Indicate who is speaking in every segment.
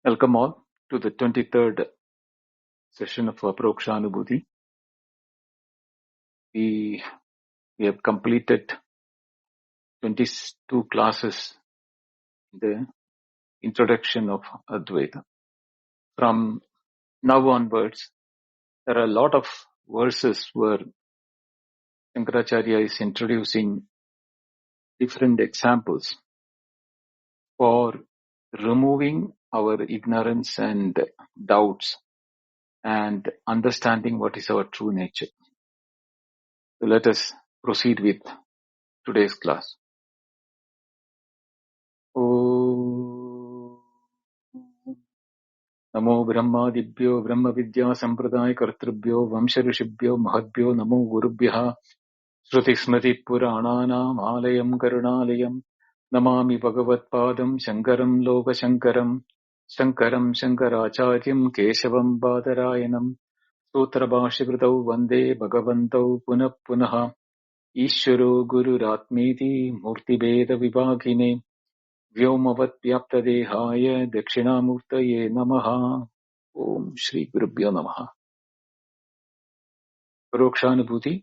Speaker 1: Welcome all to the 23rd session of Aparokshanubhuti. We have completed 22 classes in the introduction of Advaita. From now onwards, there are a lot of verses where Shankaracharya is introducing different examples for removing our ignorance and doubts and understanding what is our true nature. So let us proceed with today's class. नमो ब्रह्मादिभ्यो ब्रह्मविद्या संप्रदाय कर्तृभ्यो वंश ऋषिभ्यो महद्भ्यो नमो गुरुभ्यः श्रुतिस्मृतिपुराणानाम् आलयम् करुणालयम् नमामि भगवत्पादम् शङ्करम् लोकशङ्करम् शङ्करम् शङ्कराचार्यम् केशवम् बादरायणम् सूत्रभाष्यकृतौ वन्दे भगवन्तौ पुनः पुनः ईश्वरो गुरुरात्मेति मूर्तिभेदविभागिने व्योमवद्व्याप्तदेहाय दक्षिणामूर्तये नमः. ओम श्री गुरुभ्यो नमः. परोक्षानुभूति.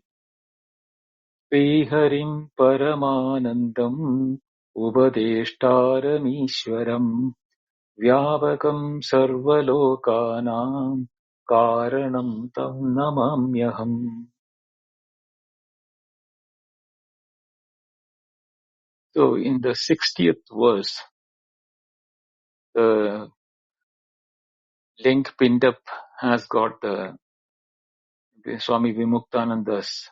Speaker 1: श्रीहरिं परमानन्दम् उपदेष्टारमीश्वरम् व्यापकं सर्वलोकानां कारणं तं नमाम्यहम्. So in the 60th verse, the link pinned up has got the Swami Vimuktananda's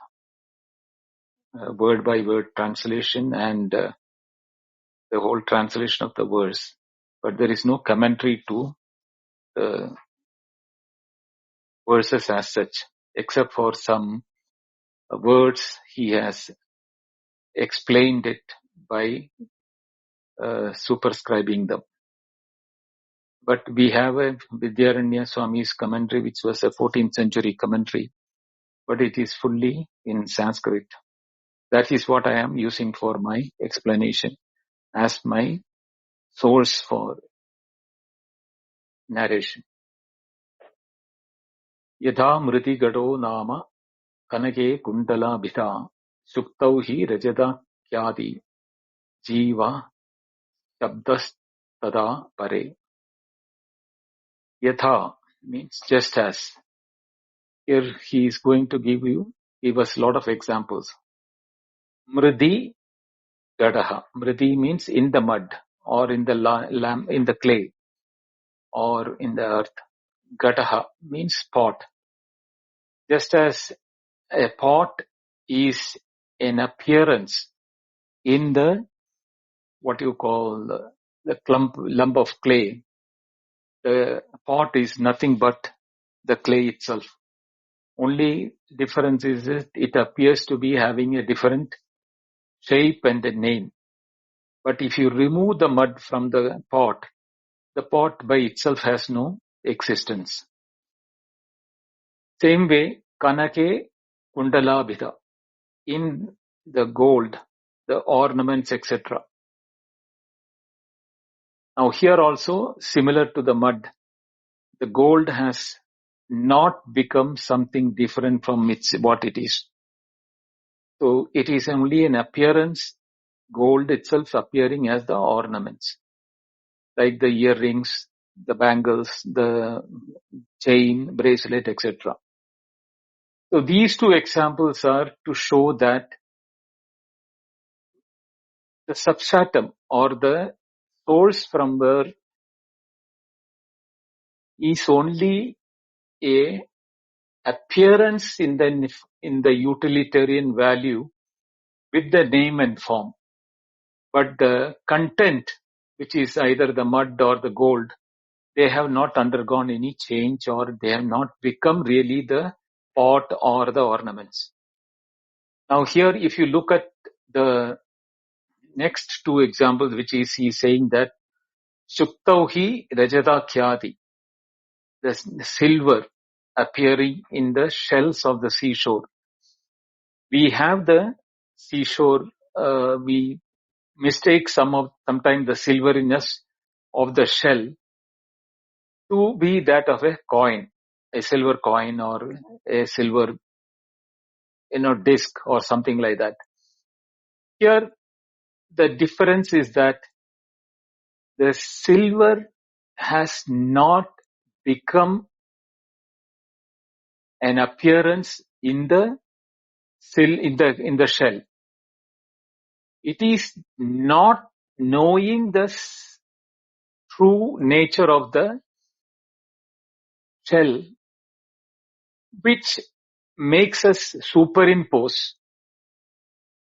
Speaker 1: word by word translation and the whole translation of the verse, but there is no commentary to the verses as such, except for some words he has explained it by superscribing them. But we have a Vidyaranya Swami's commentary, which was a 14th century commentary, but it is fully in Sanskrit. That is what I am using for my explanation as my source for narration. Yatha mriti gado nama kanake kundala bhita Śuktau hi rajata kyadi Jīva shabdas tada pare. Yatha means just as. Here he is going to give us a lot of examples. Mridi gadaha. Mridi means in the mud or in the clay or in the earth. Gadaha means pot. Just as a pot is an appearance in the what you call the lump of clay, the pot is nothing but the clay itself. Only difference is that it appears to be having a different shape and a name. But if you remove the mud from the pot by itself has no existence. Same way, kanake kundalabhita, in the gold, the ornaments, etc. Now here also, similar to the mud, the gold has not become something different from what it is. So it is only an appearance, gold itself appearing as the ornaments, like the earrings, the bangles, the chain, bracelet, etc. So these two examples are to show that the substratum or the source from where is only a appearance in the utilitarian value with the name and form, but the content, which is either the mud or the gold, they have not undergone any change or they have not become really the pot or the ornaments. Now here, if you look at the next two examples, which is he saying that Śuktau hi rajata khyati, the silver appearing in the shells of the seashore. We have the seashore, we mistake sometimes the silveriness of the shell to be that of a coin, a silver coin or a silver, disc or something like that. Here, the difference is that the silver has not become an appearance in the shell. It is not knowing the true nature of the shell, which makes us superimpose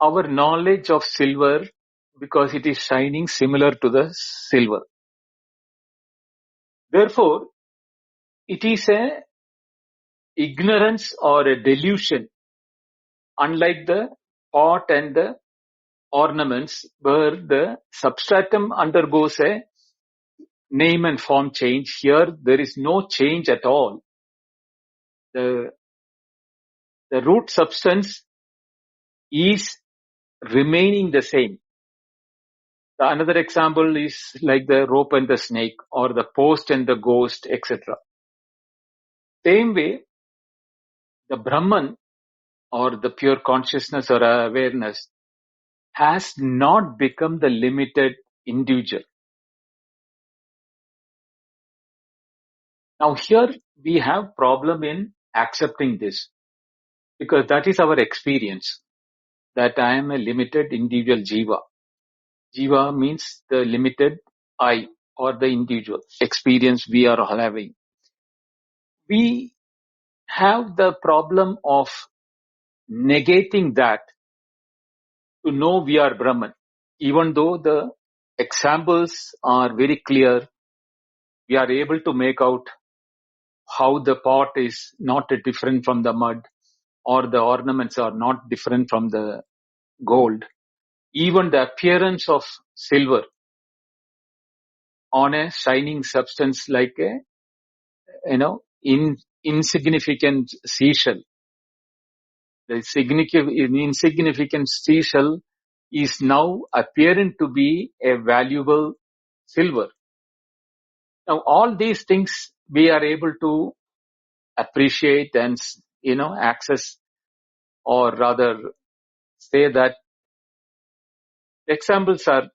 Speaker 1: our knowledge of silver because it is shining similar to the silver. Therefore, it is a ignorance or a delusion, unlike the pot and the ornaments where the substratum undergoes a name and form change. Here, there is no change at all. The root substance is remaining the same. Another example is like the rope and the snake, or the post and the ghost, etc. Same way, the Brahman or the pure consciousness or awareness has not become the limited individual. Now here we have problem in accepting this, because that is our experience, that I am a limited individual Jīva. Jīva means the limited I or the individual experience we are having. We have the problem of negating that to know we are Brahman. Even though the examples are very clear, we are able to make out how the pot is not different from the mud, or the ornaments are not different from the gold. Even the appearance of silver on a shining substance like a, insignificant seashell. The insignificant seashell is now appearing to be a valuable silver. Now, all these things we are able to appreciate and, access, or rather say that examples are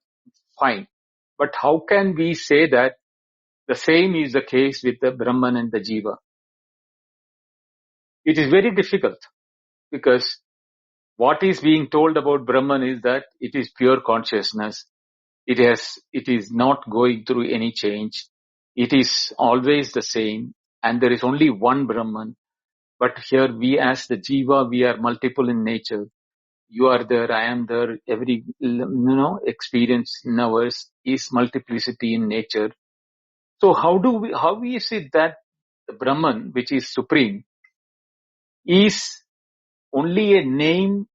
Speaker 1: fine. But how can we say that the same is the case with the Brahman and the Jīva? It is very difficult, because what is being told about Brahman is that it is pure consciousness. It is not going through any change. It is always the same, and there is only one Brahman. But here we, as the Jīva, we are multiple in nature. You are there, I am there. Every experience in ours is multiplicity in nature. So how is it that the Brahman, which is supreme, is only a name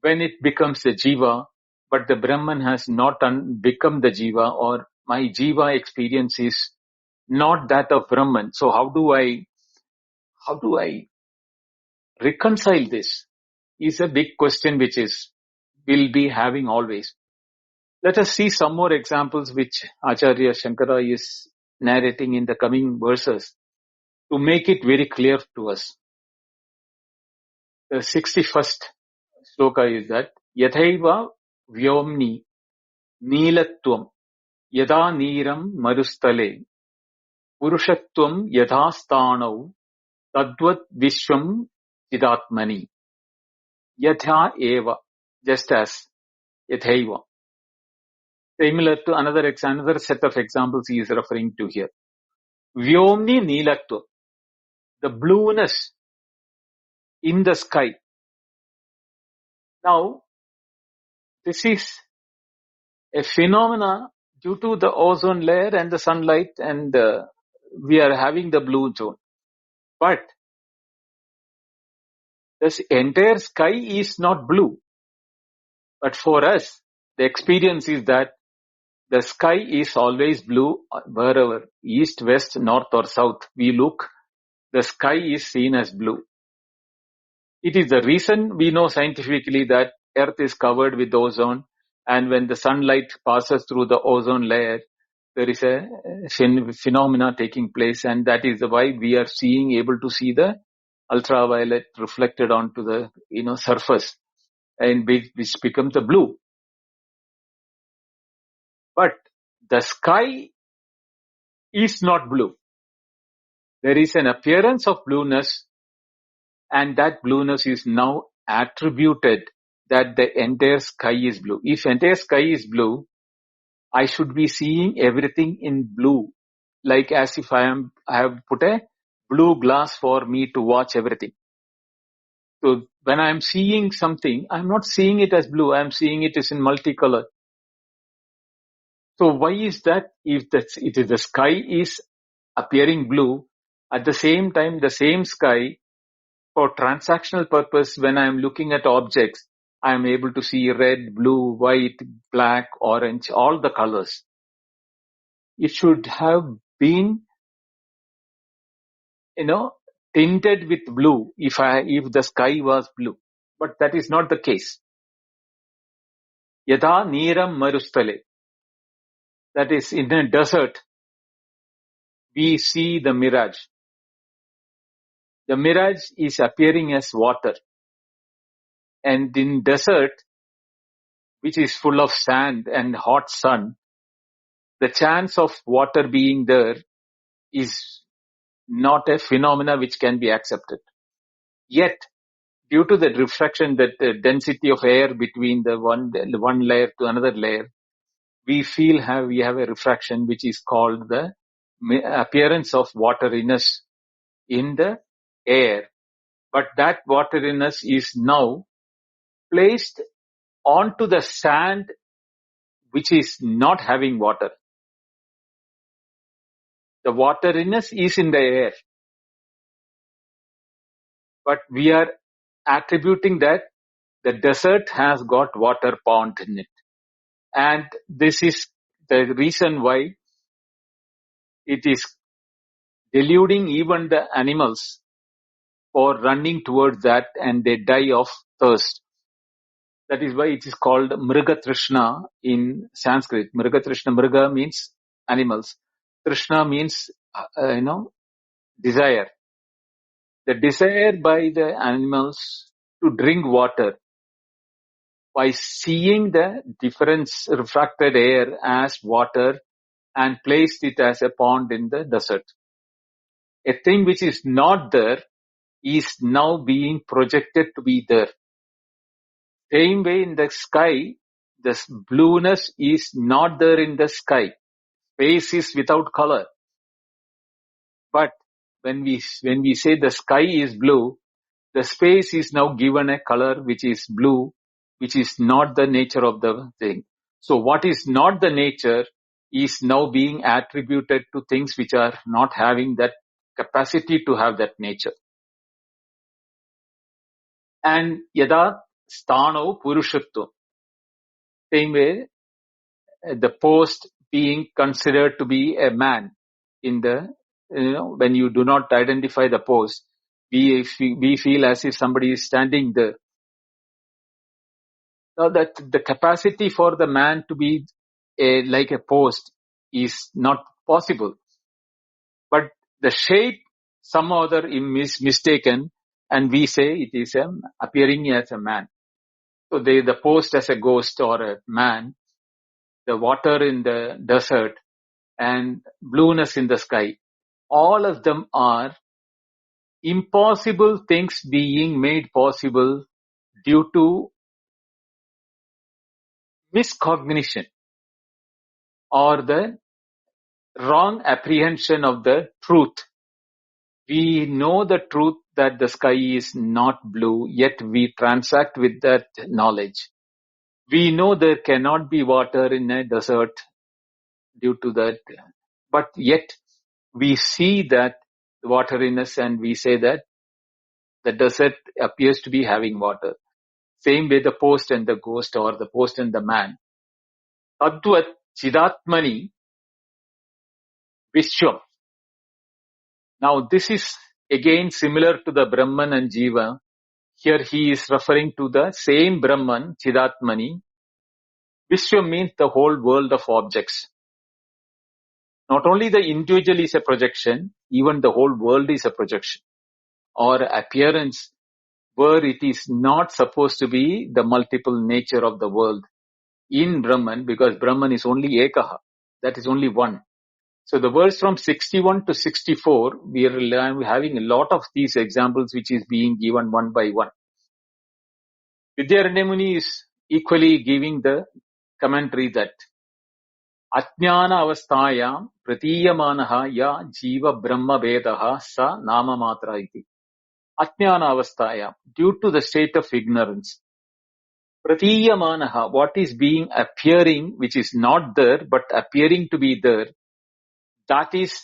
Speaker 1: when it becomes the Jīva, but the Brahman has not become the Jīva, or my Jīva experience is not that of Brahman. So how do I reconcile this? Is a big question which will be having always. Let us see some more examples which Acharya Shankara is narrating in the coming verses to make it very clear to us. The 61st sloka is that Yathaiva Vyomni Neelatvam Yada Neeram Marustale Purushatvam Yadha Sthanau Tadvat Vishwam Chidatmani Yatha Eva, just as Yathaiva. Similar to another set of examples he is referring to here. Vyomni Neelatvam, the blueness in the sky. Now, this is a phenomena due to the ozone layer and the sunlight, and we are having the blue zone. But this entire sky is not blue. But for us, the experience is that the sky is always blue wherever, east, west, north or south we look, the sky is seen as blue. It is the reason we know scientifically that Earth is covered with ozone, and when the sunlight passes through the ozone layer, there is a phenomena taking place, and that is why we are able to see the ultraviolet reflected onto the surface, and which becomes the blue. But the sky is not blue. There is an appearance of blueness, and that blueness is now attributed that the entire sky is blue. If entire sky is blue, I should be seeing everything in blue, like as if I have put a blue glass for me to watch everything. So when I am seeing something, I am not seeing it as blue, I am seeing it as in multicolor. So why is that? If the sky is appearing blue, at the same time the same sky, for transactional purpose, when I am looking at objects, I am able to see red, blue, white, black, orange, all the colors. It should have been, tinted with blue if the sky was blue. But that is not the case. Yada neeram marustale. That is, in a desert, we see the mirage. The mirage is appearing as water. And in desert, which is full of sand and hot sun, the chance of water being there is not a phenomena which can be accepted. Yet, due to the refraction, that the density of air between the one layer to another layer, we have a refraction which is called the appearance of wateriness in the air. But that wateriness is now placed onto the sand which is not having water. The wateriness is in the air. But we are attributing that the desert has got water pond in it. And this is the reason why it is deluding even the animals for running towards that, and they die of thirst. That is why it is called Mriga Trishna in Sanskrit. Mriga Trishna, Mriga means animals. Trishna means, desire. The desire by the animals to drink water by seeing the difference refracted air as water and placed it as a pond in the desert. A thing which is not there is now being projected to be there. Same way in the sky, the blueness is not there in the sky. Space is without color. But when we say the sky is blue, the space is now given a color which is blue, which is not the nature of the thing. So what is not the nature is now being attributed to things which are not having that capacity to have that nature. And yada sthano purushatva. Same way, the post being considered to be a man in the, when you do not identify the post, we feel as if somebody is standing there. Now that the capacity for the man to be like a post is not possible. But the shape some other is mistaken, and we say it is appearing as a man. So the post as a ghost or a man, the water in the desert, and blueness in the sky, all of them are impossible things being made possible due to miscognition or the wrong apprehension of the truth. We know the truth that the sky is not blue, yet we transact with that knowledge. We know there cannot be water in a desert due to that, but yet we see that wateriness and we say that the desert appears to be having water. Same way the post and the ghost, or the post and the man. Advat chidatmani vishwam. Now this is again similar to the Brahman and Jīva. Here he is referring to the same Brahman, Chidatmani. Vishwam means the whole world of objects. Not only the individual is a projection, even the whole world is a projection or appearance where it is not supposed to be the multiple nature of the world in Brahman, because Brahman is only Ekaha. That is only one. So the verse from 61 to 64, we are having a lot of these examples which is being given one by one. Vidyaranya Muni is equally giving the commentary that ajñāna-avasthāyam pratiyamanaha ya Jīva Brahma Vedaha sa nāma-mātra iti. Ajñāna-avasthāyam, due to the state of ignorance. Pratiyamanaha, what is being appearing, which is not there, but appearing to be there, that is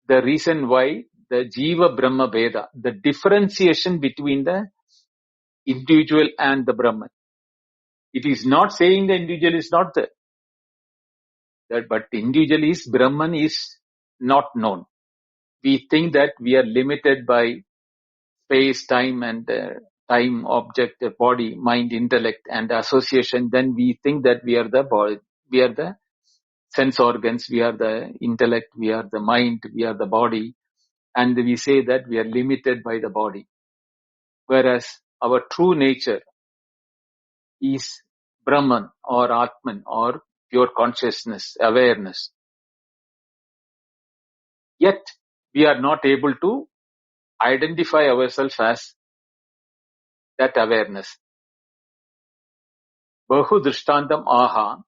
Speaker 1: the reason why the Jīva Brahma Veda, the differentiation between the individual and the Brahman. It is not saying the individual is not there. But individual is, Brahman is not known. We think that we are limited by space, time and time, object, body, mind, intellect and association. Then we think that we are the body, we are the sense organs, we are the intellect, we are the mind, we are the body. And we say that we are limited by the body. Whereas our true nature is Brahman or Atman or pure consciousness, awareness. Yet, we are not able to identify ourselves as that awareness. Bahu drishtantam aha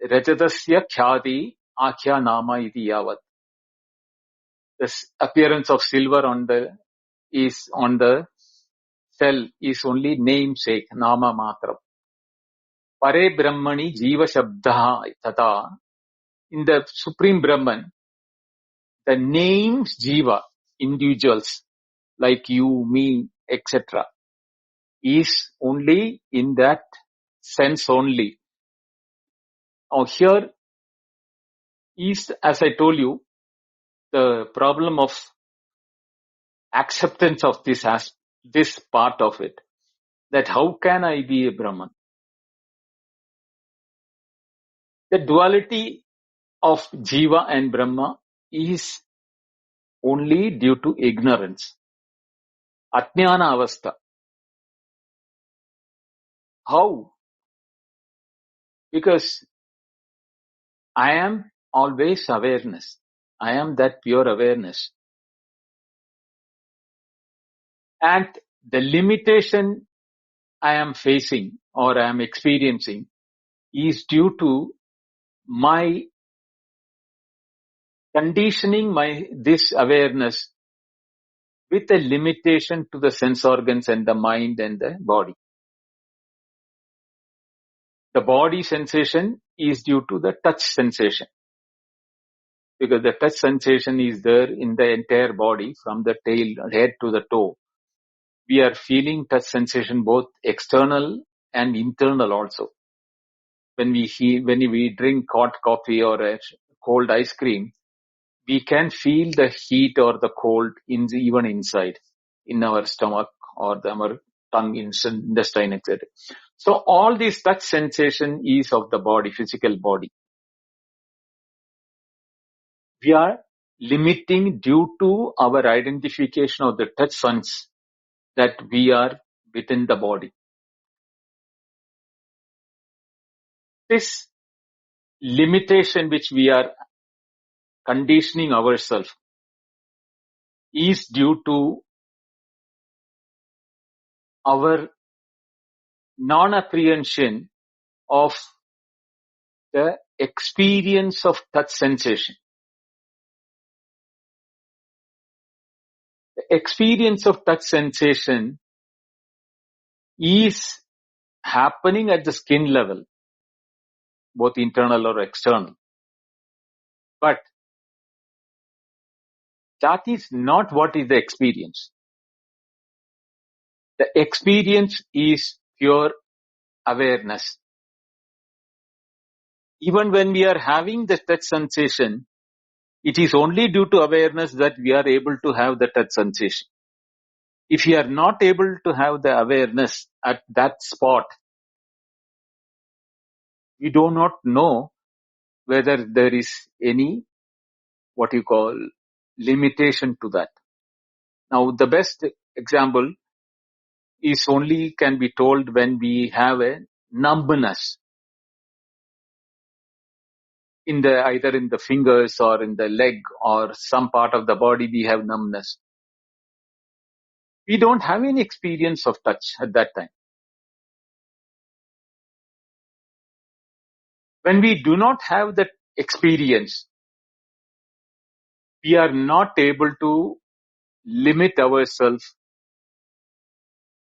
Speaker 1: rajatasya khyati akhya nama iti yavat. The appearance of silver on the cell is only namesake, nāma-mātra. Pare brahmani Jīva shabdaha tata. In the Supreme Brahman, the names Jīva, individuals like you, me, etc., is only in that sense only. Now here is, as I told you, the problem of acceptance of this as this part of it. That how can I be a Brahman? The duality of Jīva and Brahma is only due to ignorance. Ajñāna-avasthā. How? Because I am always awareness. I am that pure awareness. And the limitation I am facing or I am experiencing is due to my conditioning this awareness with a limitation to the sense organs and the mind and the body. The body sensation is due to the touch sensation, because the touch sensation is there in the entire body from the head to the toe. We are feeling touch sensation both external and internal also. When we drink hot coffee or a cold ice cream, we can feel the heat or the cold even inside, in our stomach or our tongue, intestine, etc. So all this touch sensation is of the body, physical body. We are limiting due to our identification of the touch sense that we are within the body. This limitation which we are conditioning ourselves is due to our non-apprehension of the experience of touch sensation. The experience of touch sensation is happening at the skin level, both internal or external. But that is not what is the experience. The experience is pure awareness. Even when we are having the touch sensation, it is only due to awareness that we are able to have the touch sensation. If we are not able to have the awareness at that spot, we do not know whether there is any, what you call, limitation to that. Now, the best example is only can be told when we have a numbness in the, either in the fingers or in the leg or some part of the body we have numbness. We don't have any experience of touch at that time. When we do not have that experience, we are not able to limit ourselves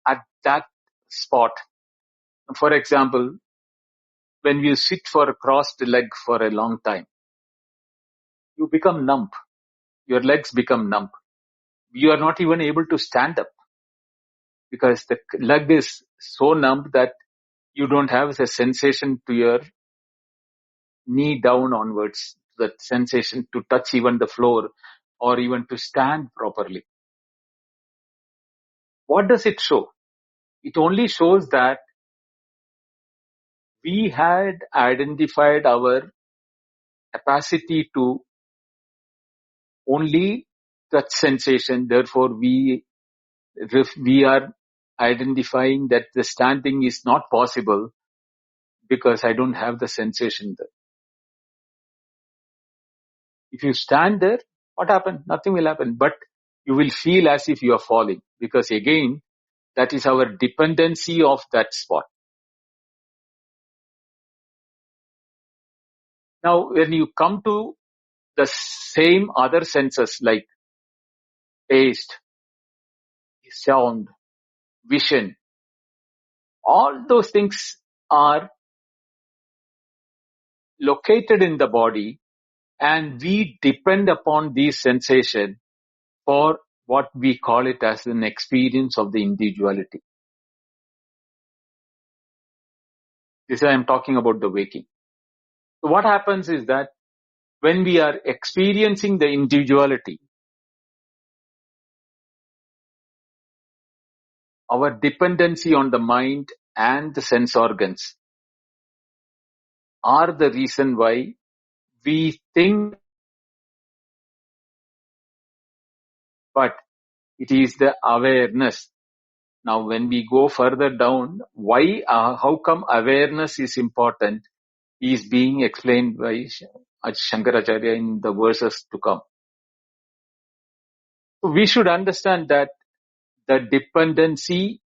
Speaker 1: at that spot. For example, when you sit for a crossed leg for a long time, you become numb. Your legs become numb. You are not even able to stand up because the leg is so numb that you don't have the sensation to your knee down onwards, that sensation to touch even the floor or even to stand properly. What does it show? It only shows that we had identified our capacity to only touch sensation. Therefore, we are identifying that the standing is not possible because I don't have the sensation there. If you stand there, what happened? Nothing will happen, but you will feel as if you are falling, because again, that is our dependency of that spot. Now, when you come to the same other senses like taste, sound, vision, all those things are located in the body, and we depend upon these sensations for what we call it as an experience of the individuality. This I am talking about the waking. So what happens is that when we are experiencing the individuality, our dependency on the mind and the sense organs are the reason why we think, but it is the awareness. Now, when we go further down, why, how come awareness is important is being explained by Shankaracharya in the verses to come. So we should understand that the dependency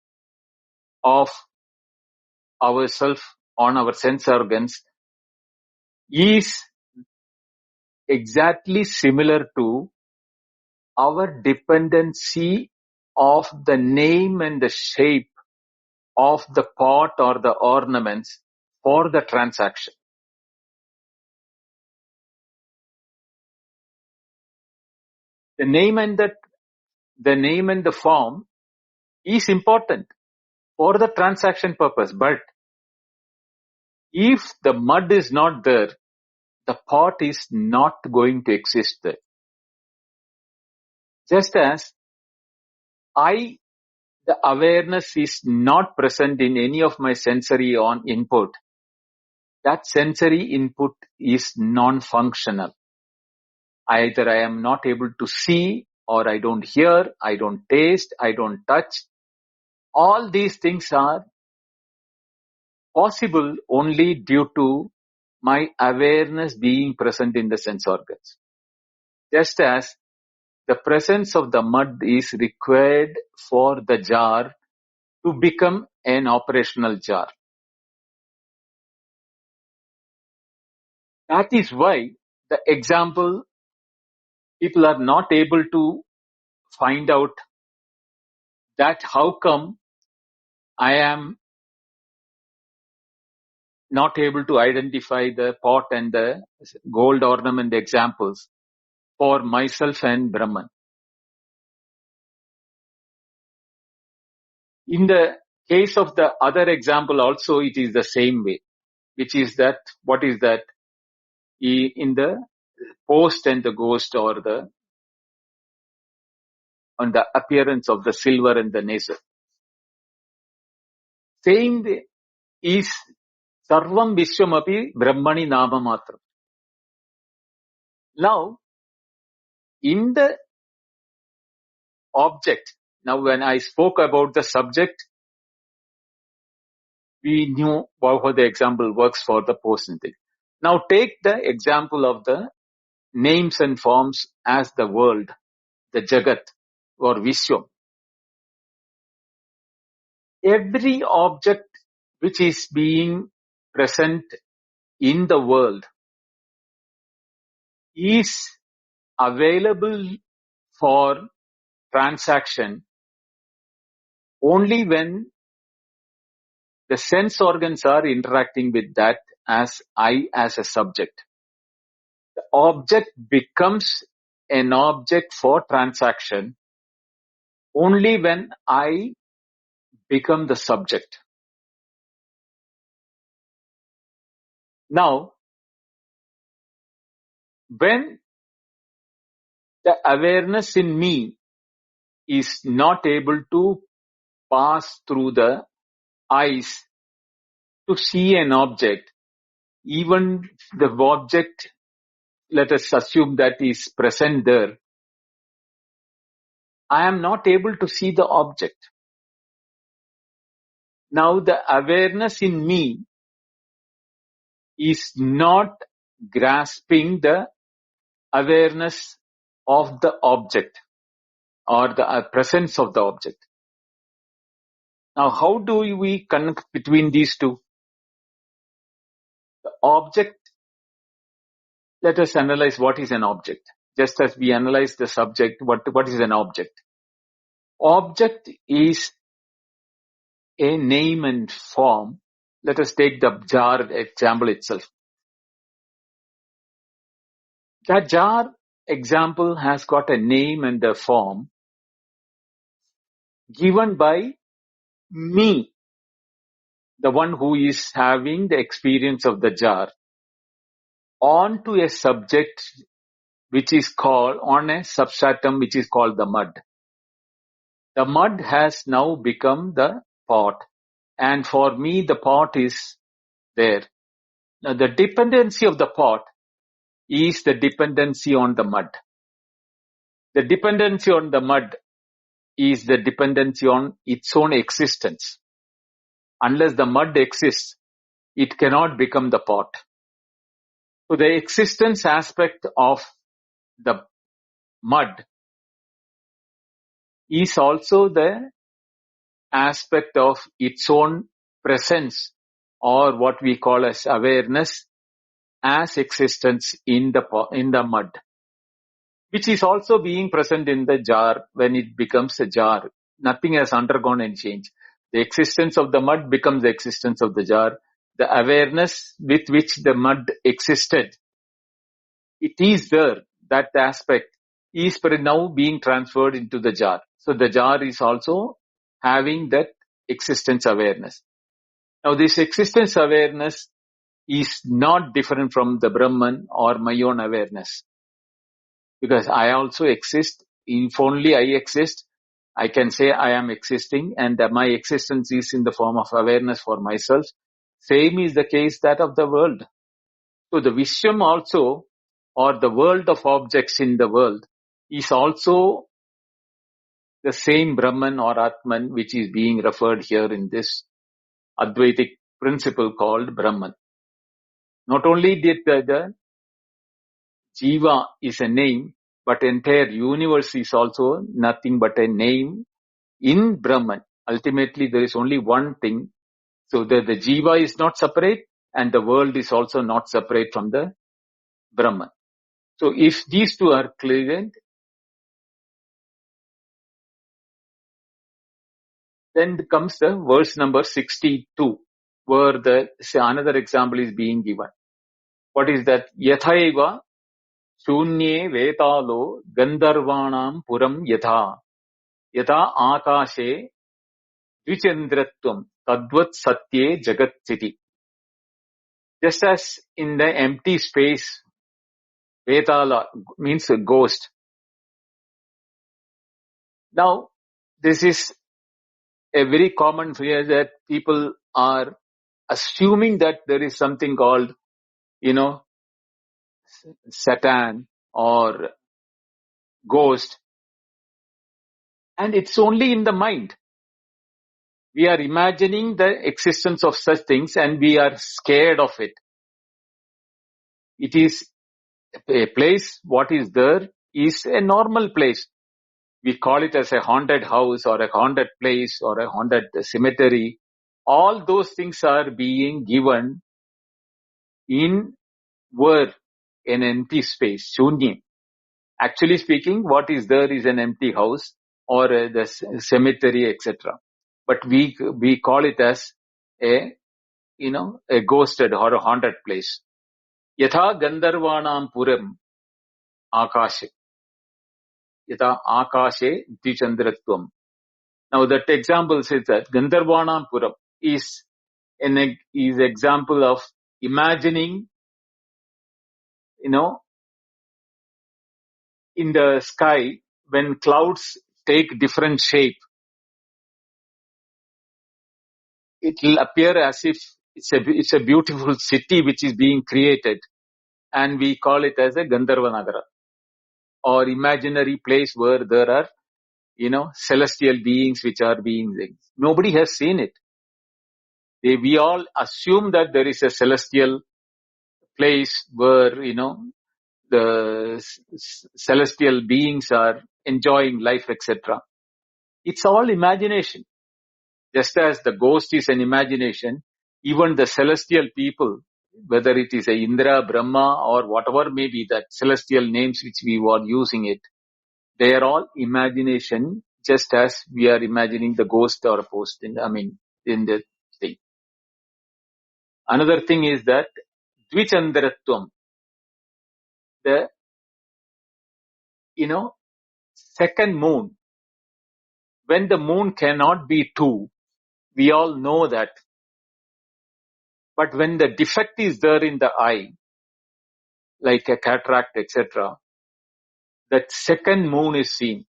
Speaker 1: of ourself on our sense organs is exactly similar to our dependency of the name and the shape of the pot or the ornaments for the transaction. The name and the form is important for the transaction purpose, but if the mud is not there, the pot is not going to exist there. Just as the awareness is not present in any of my sensory input, that sensory input is non-functional. Either I am not able to see, or I don't hear, I don't taste, I don't touch. All these things are possible only due to my awareness being present in the sense organs. Just as the presence of the mud is required for the jar to become an operational jar. That is why the example, people are not able to find out that how come I am not able to identify the pot and the gold ornament examples for myself and Brahman. In the case of the other example also, it is the same way, which is that, what is that? In the post and the ghost, or on the appearance of the silver and the nasal. Saying is Sarvam Vishwamapi Brahmani nāma-mātra. Now, in the object, now when I spoke about the subject, we knew how the example works for the person thing. Now take the example of the names and forms as the world, the Jagat or Vishwam. Every object which is being present in the world is available for transaction only when the sense organs are interacting with that as I as a subject. The object becomes an object for transaction only when I become the subject. Now, when the awareness in me is not able to pass through the eyes to see an object, even the object, let us assume that is present there, I am not able to see the object. Now the awareness in me is not grasping the awareness of the object or the presence of the object. Now how do we connect between these two? The object, let us analyze what is an object. Just as we analyze the subject, what is an object? Object is a name and form. Let us take the jar example itself. That jar example has got a name and a form given by me, the one who is having the experience of the jar, onto a subject which is called, on a substratum which is called the mud. The mud has now become the pot, and for me the pot is there. Now the dependency of the pot is the dependency on the mud. The dependency on the mud is the dependency on its own existence. Unless the mud exists, it cannot become the pot. So the existence aspect of the mud is also the aspect of its own presence, or what we call as awareness as existence in the mud, which is also being present in the jar when it becomes a jar. Nothing has undergone any change. The existence of the mud becomes the existence of the jar. The awareness with which the mud existed, it is there. That aspect is now being transferred into the jar. So the jar is also having that existence awareness. Now this existence awareness is not different from the Brahman or my own awareness. Because I also exist. If only I exist, I can say I am existing, and that my existence is in the form of awareness for myself. Same is the case that of the world. So the Vishwam also, or the world of objects in the world, is also the same Brahman or Atman which is being referred here in this Advaitic principle called Brahman. Not only did the Jīva is a name, but entire universe is also nothing but a name in Brahman. Ultimately, there is only one thing. So the Jīva is not separate, and the world is also not separate from the Brahman. So if these two are clear, then comes the verse number 62, where another example is being given. What is that? Yathaiva shunye vetalo gandharvanam puram yatha yatha akashe dvichandratvam tadvat satye jagat siti. Just as in the empty space, Vetala means a ghost. Now, this is a very common fear that people are assuming that there is something called, Satan, or ghost. And it's only in the mind. We are imagining the existence of such things and we are scared of it. It is a place, what is there is a normal place. We call it as a haunted house or a haunted place or a haunted cemetery. All those things are being given in word, an empty space, shunyam. Actually speaking, what is there is an empty house or the cemetery, etc. But we call it as a ghosted or a haunted place. Yatha Gandharvanam Puram Akashe. Yatha Akashe Dvichandratvam. Now that example says that Gandharvanam Puram is example of imagining, in the sky when clouds take different shape. It will appear as if it's a beautiful city which is being created, and we call it as a Gandharva Nagara, or imaginary place where there are, celestial beings which are being there. Nobody has seen it. We all assume that there is a celestial place where, the celestial beings are enjoying life, etc. It's all imagination. Just as the ghost is an imagination, even the celestial people, whether it is a Indra, Brahma, or whatever may be that celestial names which we are using it, they are all imagination, just as we are imagining the ghost or a post in the thing. Another thing is that Dvichandratvam, the, second moon, when the moon cannot be two, we all know that. But when the defect is there in the eye, like a cataract, etc., that second moon is seen.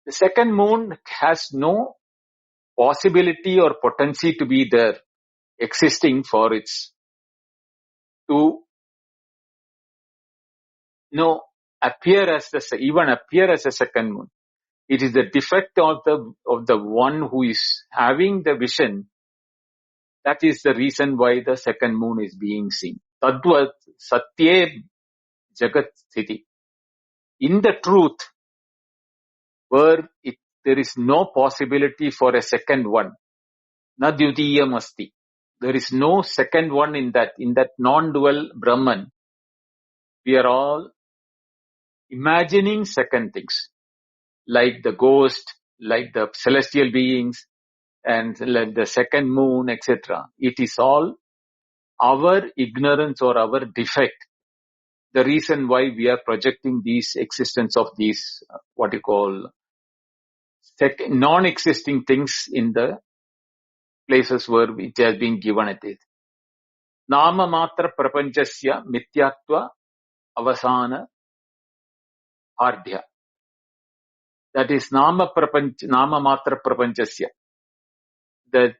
Speaker 1: The second moon has no possibility or potency to be there, existing for its to appear as a second moon. It is the defect of the one who is having the vision. That is the reason why the second moon is being seen. Tadvat satye jagat sthiti. In the truth, where there is no possibility for a second one, na dvitiyam asti. There is no second one in that non-dual Brahman. We are all imagining second things, like the ghost, like the celestial beings, and like the second moon, etc. It is all our ignorance or our defect. The reason why we are projecting these existence of these, what you call, non-existing things in the places where it has been given it is. Nāma-mātra prapanchasya mithyatva avasana ardhya. That is nāma-mātra prapanchasya. The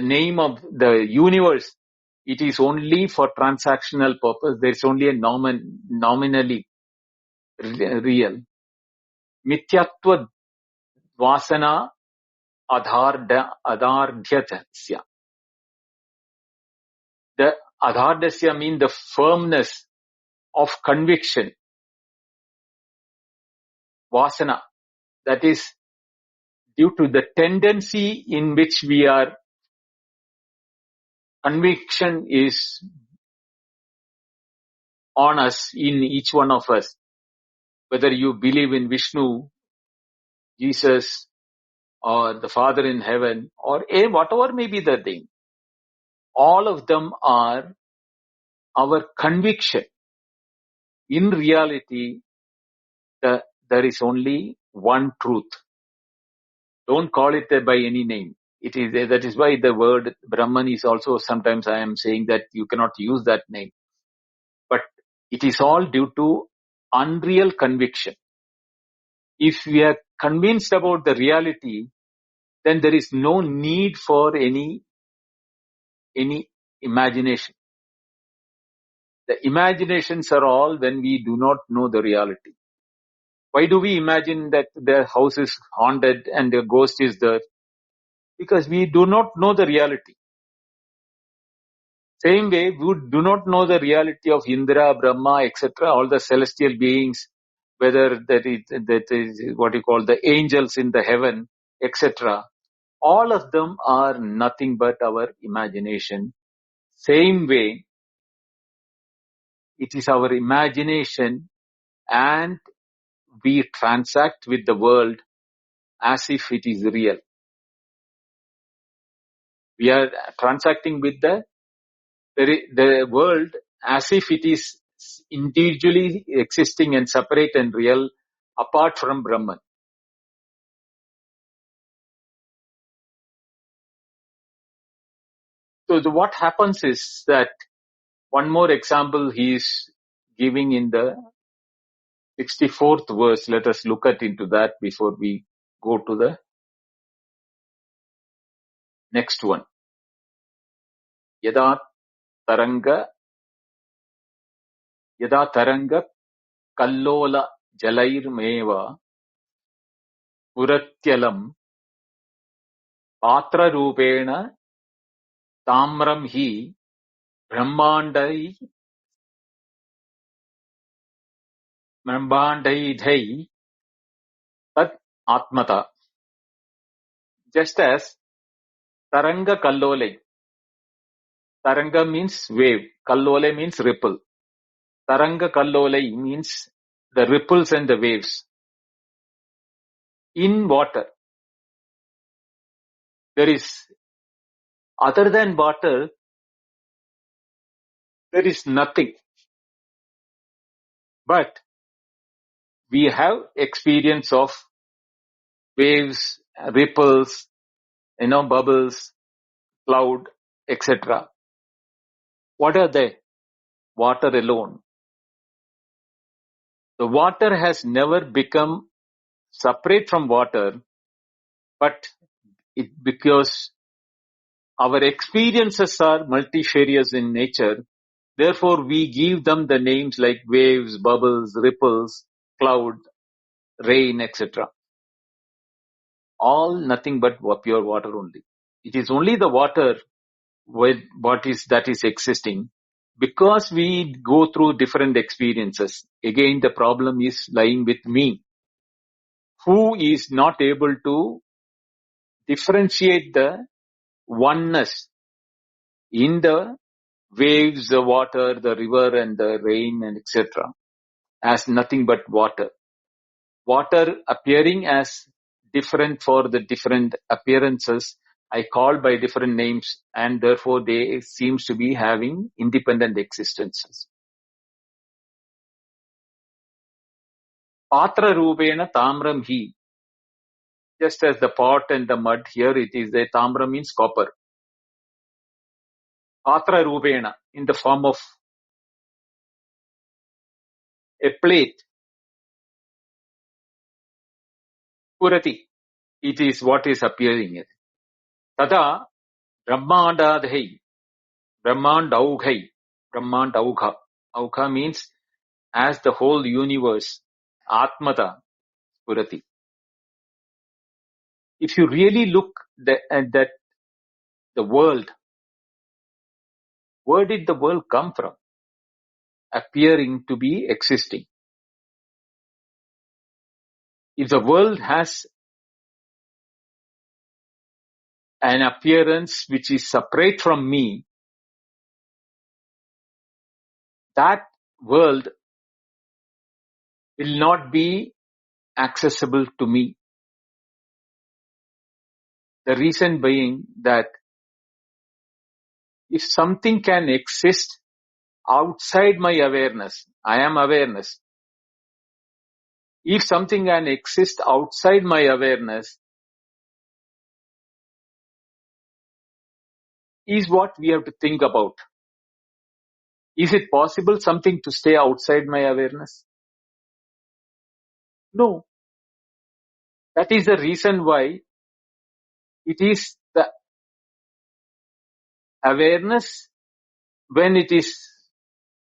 Speaker 1: name of the universe, it is only for transactional purpose. There is only a nominally real. Mithyatva vasana adhardhyasya. The adhardhyasya means the firmness of conviction. Vasana, that is due to the tendency in which we are, conviction is on us, in each one of us. Whether you believe in Vishnu, Jesus, or the Father in heaven, or whatever may be the thing, all of them are our conviction. In reality, there is only one truth. Don't call it by any name. That is why the word Brahman is also, sometimes I am saying that you cannot use that name. But it is all due to unreal conviction. If we are convinced about the reality, then there is no need for any imagination. The imaginations are all when we do not know the reality. Why do we imagine that the house is haunted and the ghost is there? Because we do not know the reality. Same way, we do not know the reality of Indra, Brahma, etc., all the celestial beings, whether that is what you call the angels in the heaven, etc. All of them are nothing but our imagination. Same way, it is our imagination, and we transact with the world as if it is real. We are transacting with the world as if it is individually existing and separate and real apart from Brahman. So what happens is that one more example he is giving in the 64th verse. Let us look into that before we go to the next one. Yada taranga kallola jalairmeva puratyalam patra rupena tamram hi brahmandai dhai tat atmata. Just as taranga kallole. Taranga means wave. Kallole means ripple. Taranga kallole means the ripples and the waves. In water, there is, other than water, there is nothing. But we have experience of waves, ripples, bubbles, cloud, etc. What are they? Water alone. The water has never become separate from water, but because our experiences are multifarious in nature, therefore we give them the names like waves, bubbles, ripples, cloud, rain, etc. All nothing but pure water only. It is only the water that is existing, because we go through different experiences. Again, the problem is lying with me, who is not able to differentiate the oneness in the waves, the water, the river and the rain and etc. as nothing but water. Water appearing as different for the different appearances, I call by different names, and therefore they seems to be having independent existences. Patra rupena tamram hi. Just as the pot and the mud, here it is a tamra means copper. Patra rupena, in the form of a plate. Purati, it is what is appearing here. Tada brahmandadhai, brahmandaughai, brahmandaugha. Augha means as the whole universe. Atmata, Purati. If you really look at that, the world, where did the world come from? Appearing to be existing. If the world has an appearance which is separate from me, that world will not be accessible to me. The reason being that if something can exist outside my awareness, I am awareness. If something can exist outside my awareness, is what we have to think about. Is it possible something to stay outside my awareness? No. That is the reason why it is the awareness when it is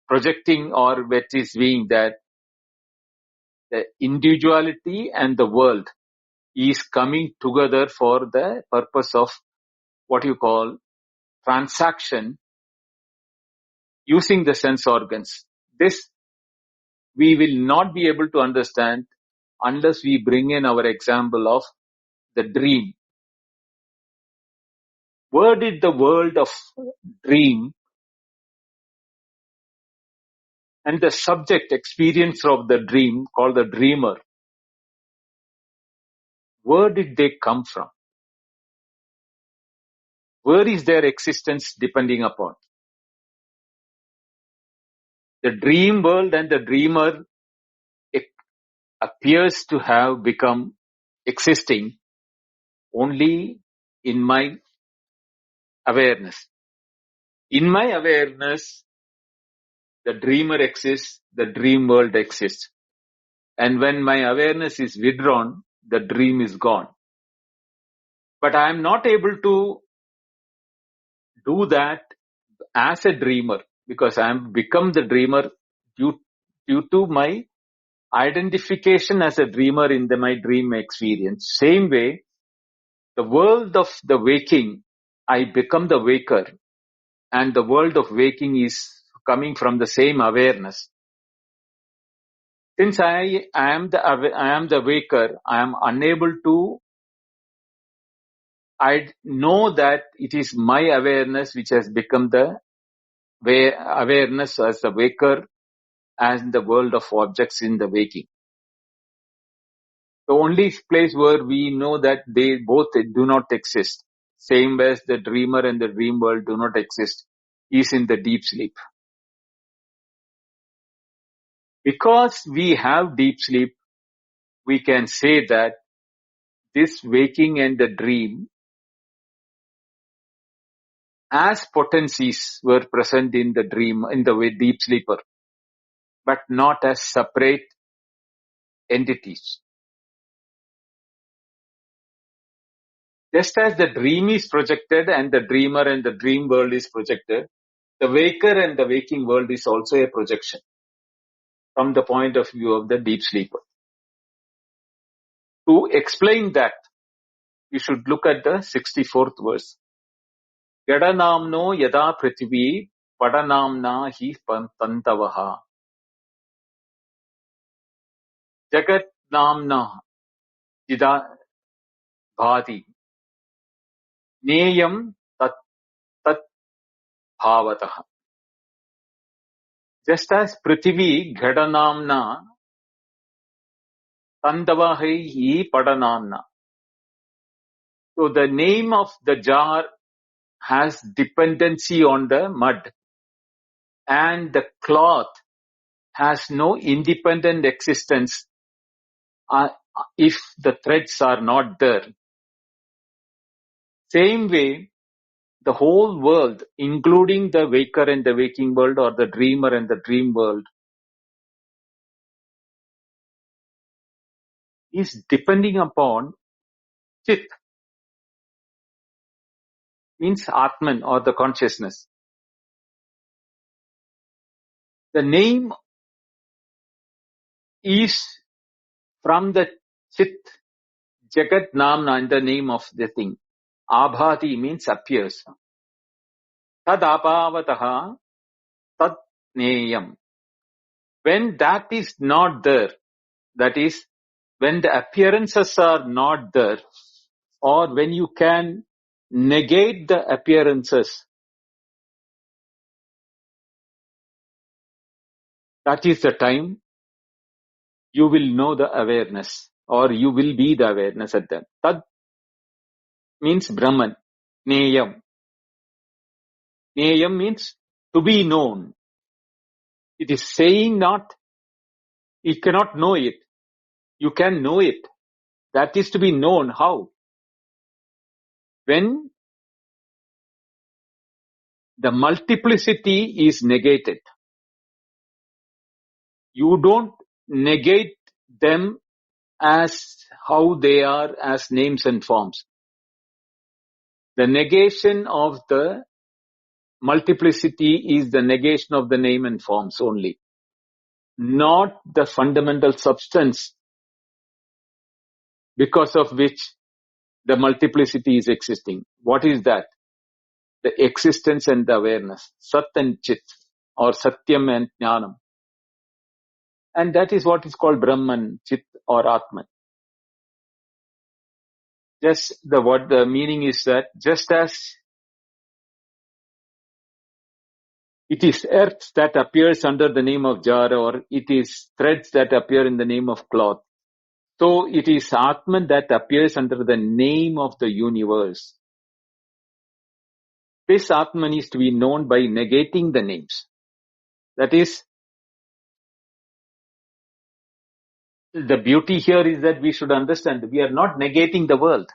Speaker 1: projecting or what is being that the individuality and the world is coming together for the purpose of what you call transaction using the sense organs. This we will not be able to understand unless we bring in our example of the dream. Where did the world of dream and the subject experience of the dream called the dreamer, where did they come from? Where is their existence depending upon? The dream world and the dreamer appears to have become existing only in my awareness. In my awareness, the dreamer exists, the dream world exists. And when my awareness is withdrawn, the dream is gone. But I am not able to do that as a dreamer because I am become the dreamer due to my identification as a dreamer in my dream experience. Same way, the world of the waking, I become the waker, and the world of waking is coming from the same awareness. Since I am the waker, I am unable to. I know that it is my awareness which has become the awareness as the waker and the world of objects in the waking. The only place where we know that they both do not exist, same as the dreamer and the dream world do not exist, is in the deep sleep. Because we have deep sleep, we can say that this waking and the dream as potencies were present in the dream, in the deep sleeper, but not as separate entities. Just as the dream is projected and the dreamer and the dream world is projected, the waker and the waking world is also a projection from the point of view of the deep sleeper. To explain that, you should look at the 64th verse. Yadanamno yada prithvi padanamna hi pantavaha. Jagat namna jida bhati. Neyam tat bhavataha. Just as prithvi ghadanamna tandavahi padanamna. So the name of the jar has dependency on the mud, and the cloth has no independent existence if the threads are not there. Same way, the whole world, including the waker and the waking world or the dreamer and the dream world, is depending upon Chit, means Atman or the consciousness. The name is from the Chit, Jagat Namna, in the name of the thing. Abhati means appears. Tad apavataha tad neyam. When that is not there, that is, when the appearances are not there, or when you can negate the appearances, that is the time you will know the awareness, or you will be the awareness at that. Tad means Brahman. Neyam. Neyam means to be known. It is saying not, you cannot know it. You can know it. That is to be known. How? When the multiplicity is negated. You don't negate them as how they are as names and forms. The negation of the multiplicity is the negation of the name and forms only, not the fundamental substance because of which the multiplicity is existing. What is that? The existence and the awareness, Sat and Chit, or Satyam and Jnanam. And that is what is called Brahman, Chit or Atman. Just what the meaning is that just as it is earth that appears under the name of jar, or it is threads that appear in the name of cloth, so it is Atman that appears under the name of the universe. This Atman is to be known by negating the names. That is, the beauty here is that we should understand we are not negating the world.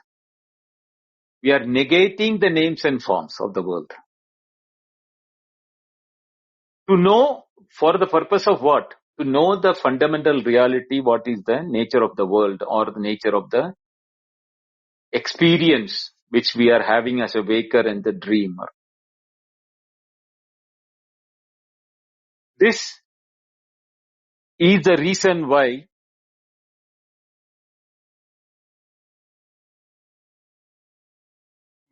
Speaker 1: We are negating the names and forms of the world. To know, for the purpose of what? To know the fundamental reality, what is the nature of the world or the nature of the experience which we are having as a waker and the dreamer. This is the reason why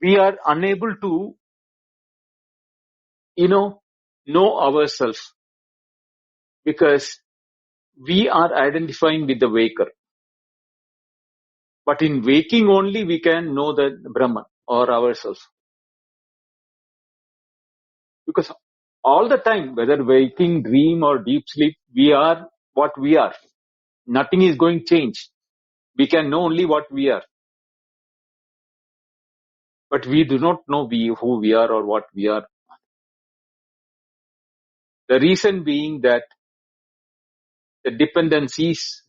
Speaker 1: we are unable to, know ourselves, because we are identifying with the waker. But in waking only we can know the Brahman or ourselves. Because all the time, whether waking, dream or deep sleep, we are what we are. Nothing is going to change. We can know only what we are. But we do not know who we are or what we are. The reason being that the dependencies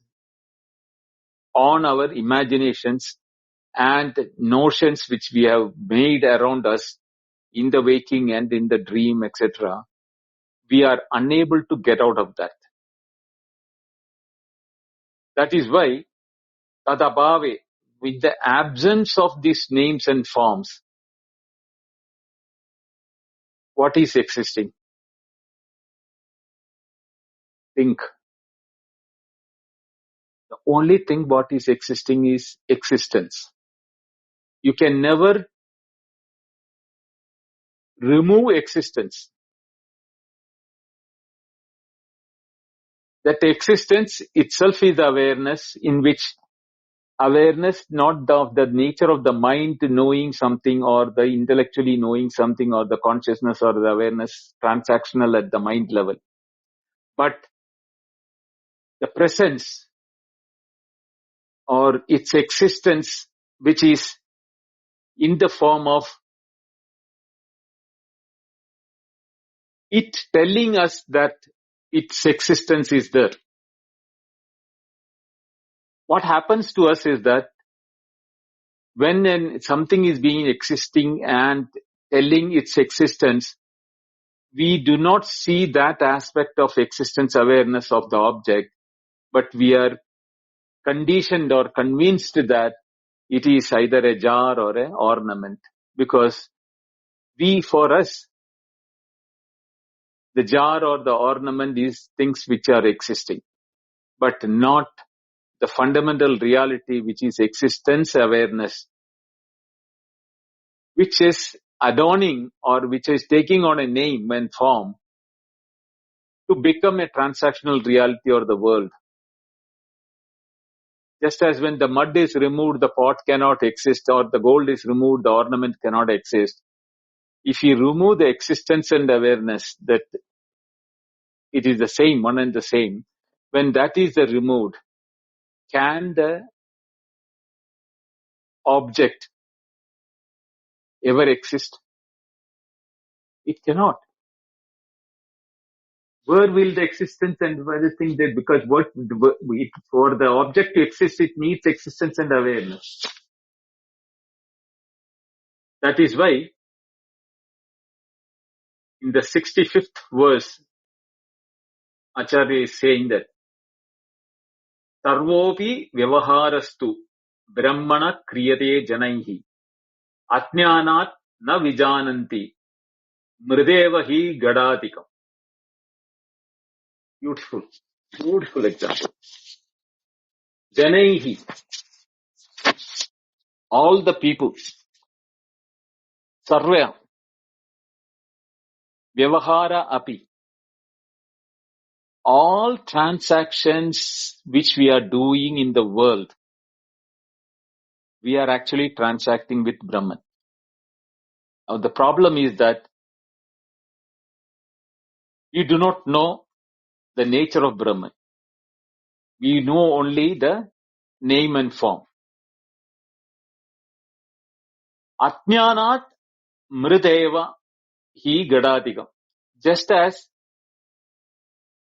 Speaker 1: on our imaginations and notions which we have made around us in the waking and in the dream, etc., we are unable to get out of that. That is why, tadabhave, with the absence of these names and forms, what is existing? Think. The only thing what is existing is existence. You can never remove existence. That existence itself is awareness, in which awareness not of the nature of the mind knowing something or the intellectually knowing something or the consciousness or the awareness transactional at the mind level, but the presence or its existence which is in the form of it telling us that its existence is there. What happens to us is that when something is being existing and telling its existence, we do not see that aspect of existence awareness of the object, but we are conditioned or convinced that it is either a jar or an ornament, because for us, the jar or the ornament is things which are existing, but not the fundamental reality which is existence awareness, which is adorning or which is taking on a name and form to become a transactional reality or the world. Just as when the mud is removed, the pot cannot exist, or the gold is removed, the ornament cannot exist. If you remove the existence and awareness that it is the same, one and the same, when that is removed, can the object ever exist? It cannot. Where will the existence and everything there? Because for the object to exist, it needs existence and awareness. That is why, in the 65th verse, Acharya is saying that Sarvopi vyavaharastu brahmana kriyate janaihi ajñānāt na vijananti Mrideva hi gadadikam. Beautiful. Beautiful example. Janaihi. All the people. Sarvya. Vyavahara api. All transactions which we are doing in the world, we are actually transacting with Brahman. Now the problem is that we do not know the nature of Brahman. We know only the name and form. Ajñānat mrideva hi gadadikam. Just as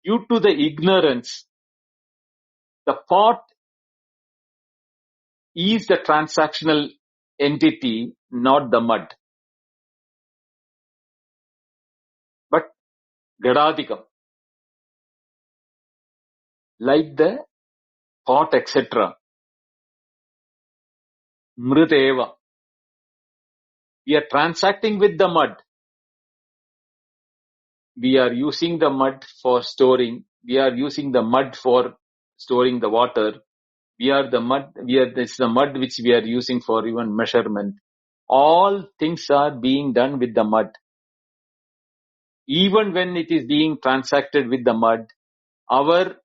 Speaker 1: due to the ignorance, the pot is the transactional entity, not the mud. But gadadikam, like the pot, etc. Mrideva. We are transacting with the mud. We are using the mud for storing. We are using the mud for storing the water. It's the mud which we are using for even measurement. All things are being done with the mud. Even when it is being transacted with the mud, our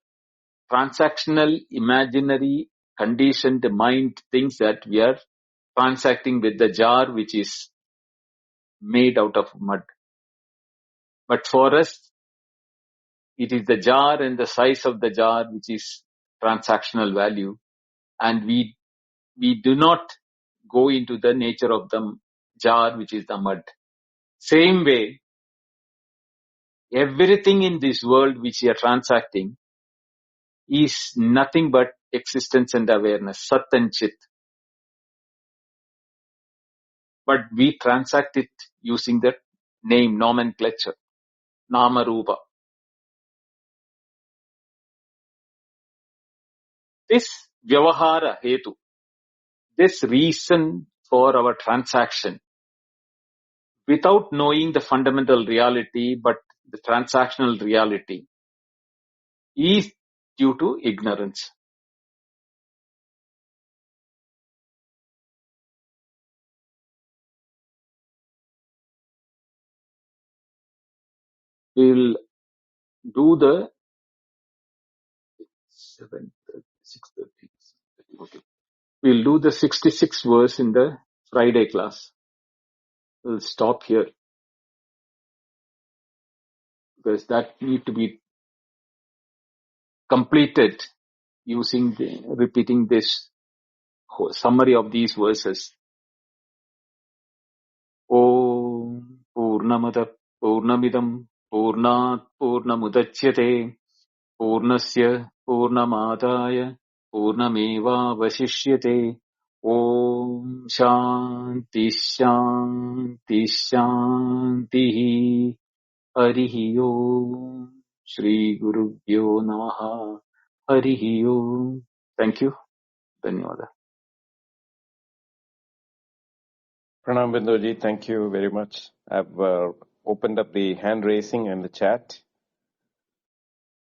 Speaker 1: transactional, imaginary, conditioned mind thinks that we are transacting with the jar which is made out of mud. But for us, it is the jar and the size of the jar which is transactional value, and we do not go into the nature of the jar which is the mud. Same way, everything in this world which we are transacting is nothing but existence and awareness, Sat and Chit. But we transact it using the name, nomenclature, Nama-Rupa. This Vyavahara Hetu, this reason for our transaction, without knowing the fundamental reality, but the transactional reality, is due to ignorance. We'll do the 6:30. Okay. We'll do the 66th verse in the Friday class. We'll stop here because that need to be completed using repeating this summary of these verses. Om Purnamada Purnamidam Purnat Purnamudachyate Purnasya Purnamadaya Purnameva Vasishyate. Om Shanti Shanti Shanti. Harihi Om. Shri Gurubhyo Namaha. Harihi Om. Thank you. Dhanyawada.
Speaker 2: Pranam Binduji, thank you very much. I've opened up the hand raising and the chat.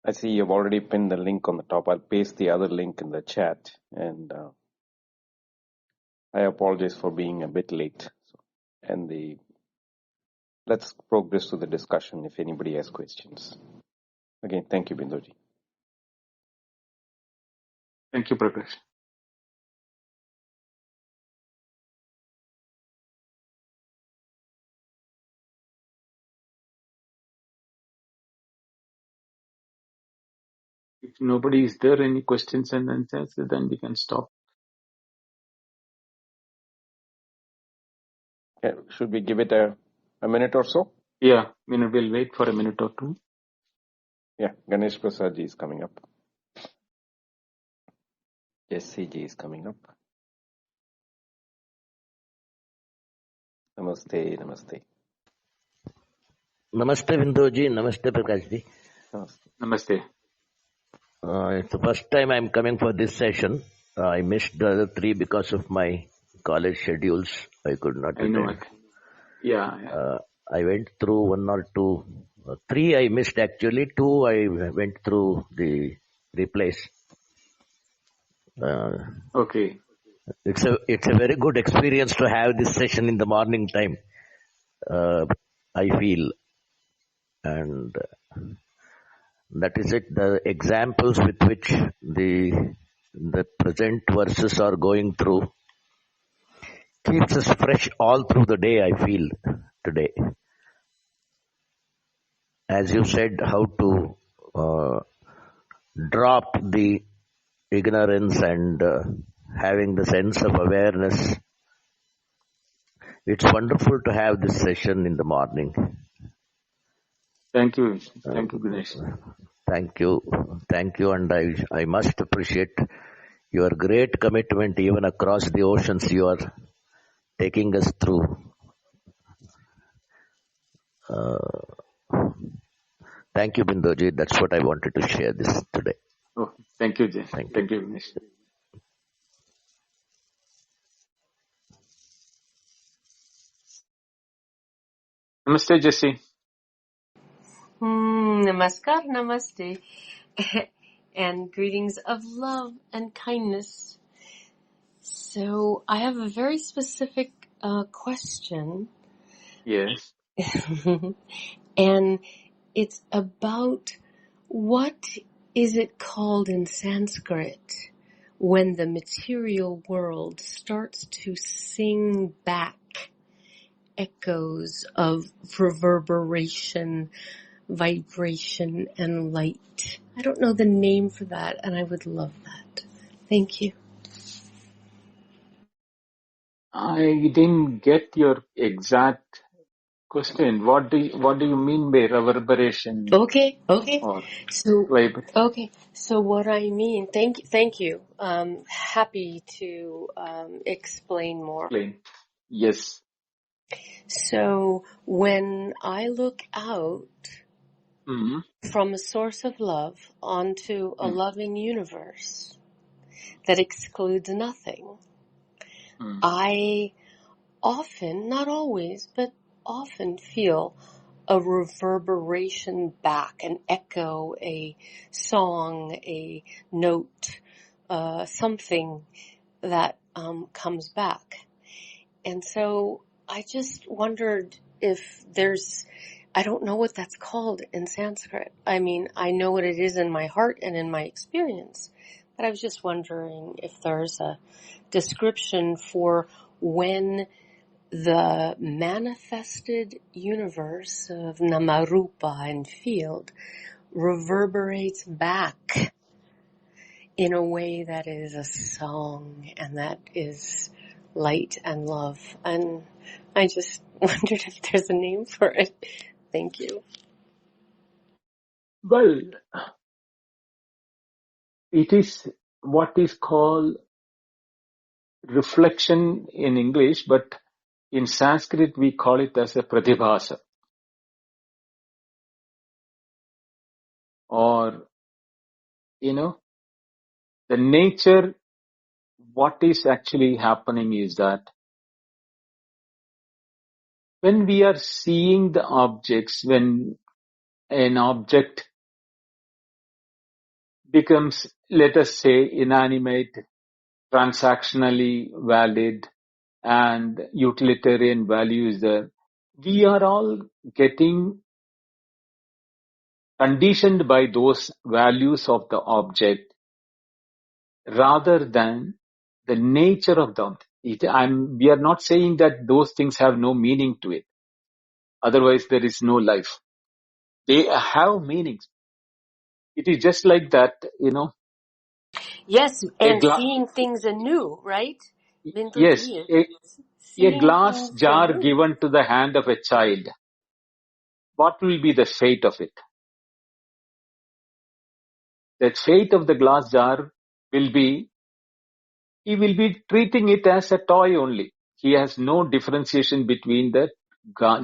Speaker 2: I see you've already pinned the link on the top. I'll paste the other link in the chat. And I apologize for being a bit late. Let's progress to the discussion if anybody has questions. Again, thank you, Binduji.
Speaker 1: Thank you, Prakash. If nobody is there, any questions and answers, then we can stop.
Speaker 2: Okay, should we give it a minute or so?
Speaker 1: Yeah, we'll wait for a minute or two.
Speaker 2: Yeah, Ganesh Prasad ji is coming up. Jesse ji is coming up. Namaste, namaste.
Speaker 3: Namaste Binduji, namaste Prakash ji.
Speaker 1: Namaste.
Speaker 3: It's the first time I'm coming for this session. I missed the other three because of my college schedules. I could not attend.
Speaker 1: I know it. Yeah.
Speaker 3: I went through one or two, three I missed actually. Two I went through the replays.
Speaker 1: Okay.
Speaker 3: It's a very good experience to have this session in the morning time. I feel, and that is it. The examples with which the present verses are going through keeps us fresh all through the day. I feel today, as you said, how to drop the ignorance and having the sense of awareness. It's wonderful to have this session in the morning.
Speaker 1: Thank you. Thank you, Ganesh.
Speaker 3: Thank you. And I must appreciate your great commitment even across the oceans you are taking us through. Thank you, Bindoji. That's what I wanted to share this today.
Speaker 1: Oh, thank you, Jay. Thank you, Ganesh. Namaste, Jesse.
Speaker 4: Namaskar, namaste, and greetings of love and kindness. So I have a very specific question.
Speaker 1: Yes.
Speaker 4: And it's about what is it called in Sanskrit when the material world starts to sing back echoes of reverberation, vibration, and light. I don't know the name for that, and I would love that. Thank you.
Speaker 1: I didn't get your exact question. What do you mean by reverberation?
Speaker 4: Okay.
Speaker 1: Or
Speaker 4: So what I mean, thank you. Happy to explain more.
Speaker 1: Yes.
Speaker 4: So when I look out from a source of love onto a loving universe that excludes nothing, I often, not always, but often feel a reverberation back, an echo, a song, a note, something that comes back. And so I just wondered if there's, I don't know what that's called in Sanskrit. I mean, I know what it is in my heart and in my experience, but I was just wondering if there's a description for when the manifested universe of Namarupa and field reverberates back in a way that is a song and that is light and love. And I just wondered if there's a name for it. Thank you.
Speaker 1: Well, it is what is called reflection in English, but in Sanskrit we call it as a pratibhasa. Or, the nature, what is actually happening is that when we are seeing the objects, when an object becomes, let us say, inanimate, transactionally valid, and utilitarian value is there, we are all getting conditioned by those values of the object rather than the nature of the object. We are not saying that those things have no meaning to it. Otherwise, there is no life. They have meanings. It is just like that,
Speaker 4: Yes, and seeing things anew, right?
Speaker 1: Yes, a glass jar
Speaker 4: anew.
Speaker 1: given to the hand of a child. What will be the fate of it? The fate of the glass jar will be, he will be treating it as a toy only. He has no differentiation between the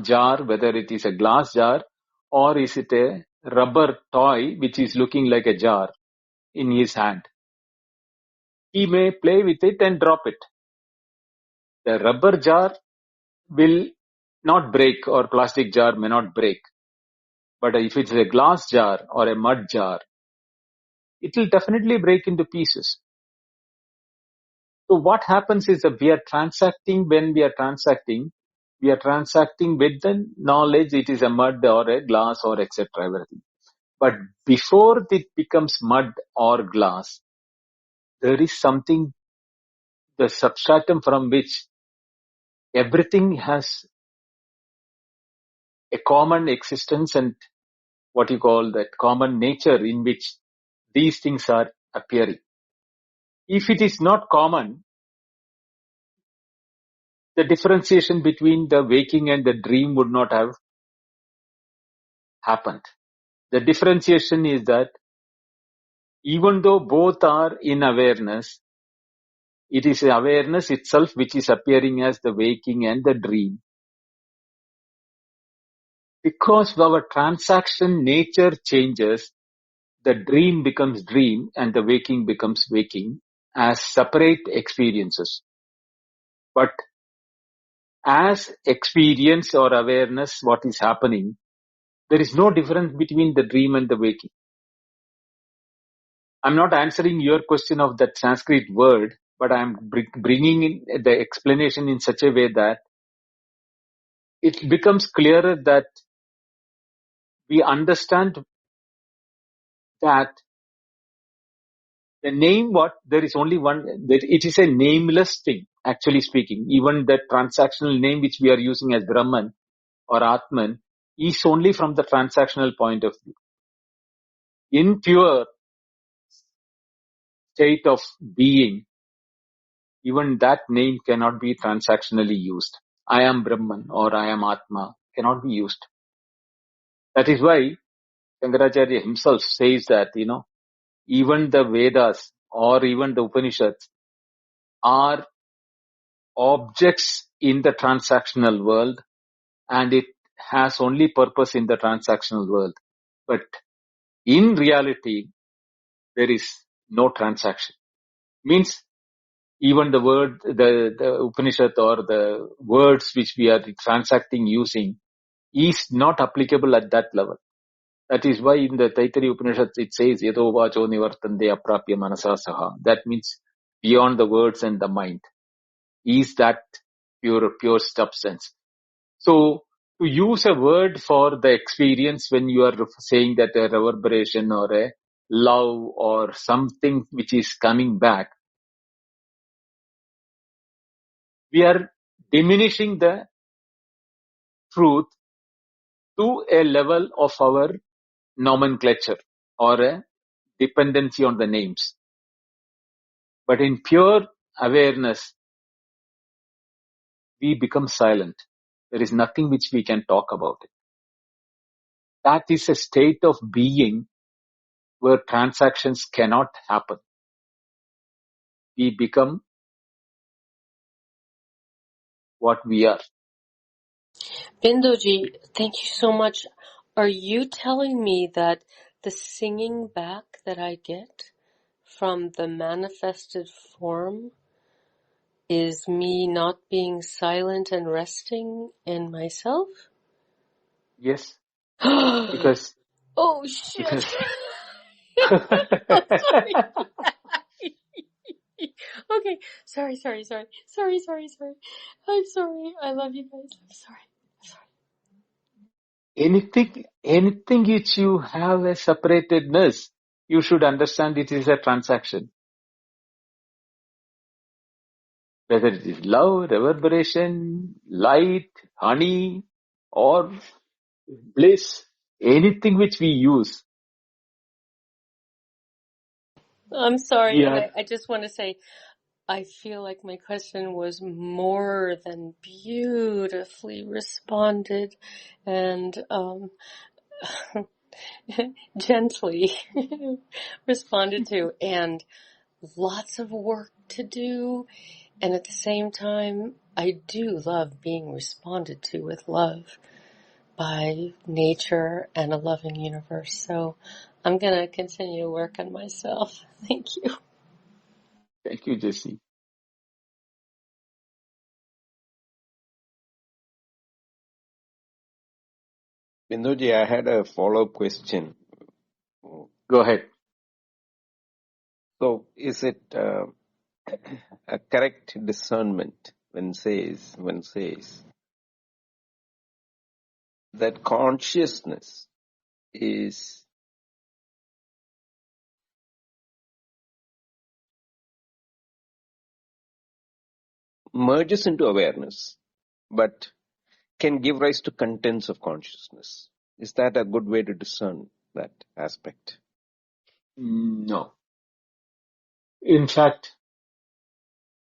Speaker 1: jar, whether it is a glass jar or is it a rubber toy which is looking like a jar in his hand. He may play with it and drop it. The rubber jar will not break, or plastic jar may not break. But if it's a glass jar or a mud jar, it will definitely break into pieces. So what happens is that we are transacting with the knowledge it is a mud or a glass or etc. everything. But before it becomes mud or glass, there is something, the substratum from which everything has a common existence and what you call that common nature in which these things are appearing. If it is not common, the differentiation between the waking and the dream would not have happened. The differentiation is that even though both are in awareness, it is awareness itself which is appearing as the waking and the dream. Because our transaction nature changes, the dream becomes dream and the waking becomes waking as separate experiences. But as experience or awareness, what is happening, there is no difference between the dream and the waking. I'm not answering your question of that Sanskrit word, but I'm bringing in the explanation in such a way that it becomes clearer that we understand that the name there is only one, that it is a nameless thing, actually speaking. Even the transactional name which we are using as Brahman or Atman is only from the transactional point of view. In pure state of being, even that name cannot be transactionally used. I am Brahman or I am Atma cannot be used. That is why Shankaracharya himself says that, even the Vedas or even the Upanishads are objects in the transactional world and it has only purpose in the transactional world. But in reality, there is no transaction. Means even the word, the Upanishad or the words which we are transacting using is not applicable at that level. That is why in the Taittiriya Upanishad it says, Yato vacho nivartande aprapya manasa saha. That means beyond the words and the mind. Is that pure substance. So to use a word for the experience when you are saying that a reverberation or a love or something which is coming back, we are diminishing the truth to a level of our nomenclature or a dependency on the names. But in pure awareness, we become silent. There is nothing which we can talk about it. That is a state of being where transactions cannot happen. We become what we are.
Speaker 4: Binduji, thank you so much. Are you telling me that the singing back that I get from the manifested form is me not being silent and resting in myself?
Speaker 1: Yes. Because
Speaker 4: oh shit.
Speaker 1: Because
Speaker 4: Okay, sorry. I'm sorry. I love you guys. I'm sorry.
Speaker 1: anything which you have a separatedness, you should understand it is a transaction. Whether it is love, reverberation, light, honey, or bliss, anything which we use.
Speaker 4: I'm sorry, and I just want to say, I feel like my question was more than beautifully responded and gently responded to, and lots of work to do. And at the same time, I do love being responded to with love by nature and a loving universe. So I'm going to continue to work on myself. Thank you.
Speaker 1: Thank you, Jessie.
Speaker 2: Binduji, I had a follow-up question.
Speaker 1: Go ahead.
Speaker 2: So, is it a correct discernment when says that consciousness is merges into awareness, but can give rise to contents of consciousness? Is that a good way to discern that aspect?
Speaker 1: No. In fact,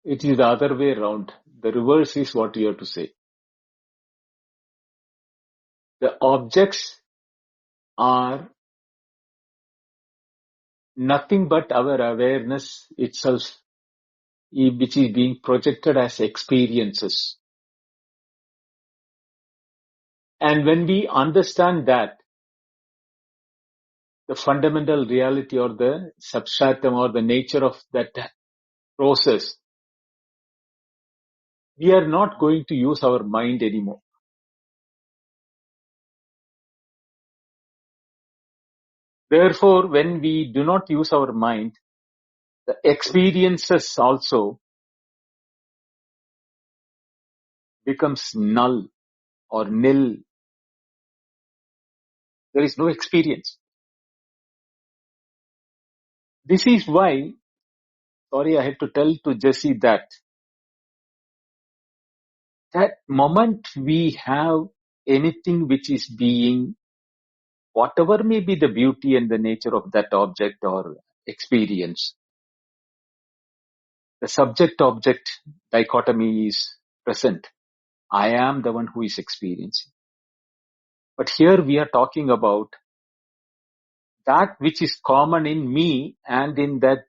Speaker 1: it is the other way around. The reverse is what you have to say. The objects are nothing but our awareness itself, which is being projected as experiences. And when we understand that, the fundamental reality or the substratum or the nature of that process, we are not going to use our mind anymore. Therefore, when we do not use our mind, the experiences also becomes null or nil. There is no experience. This is why, sorry, I have to tell to Jesse that moment we have anything which is being, whatever may be the beauty and the nature of that object or experience, the subject-object dichotomy is present. I am the one who is experiencing. But here we are talking about that which is common in me and in that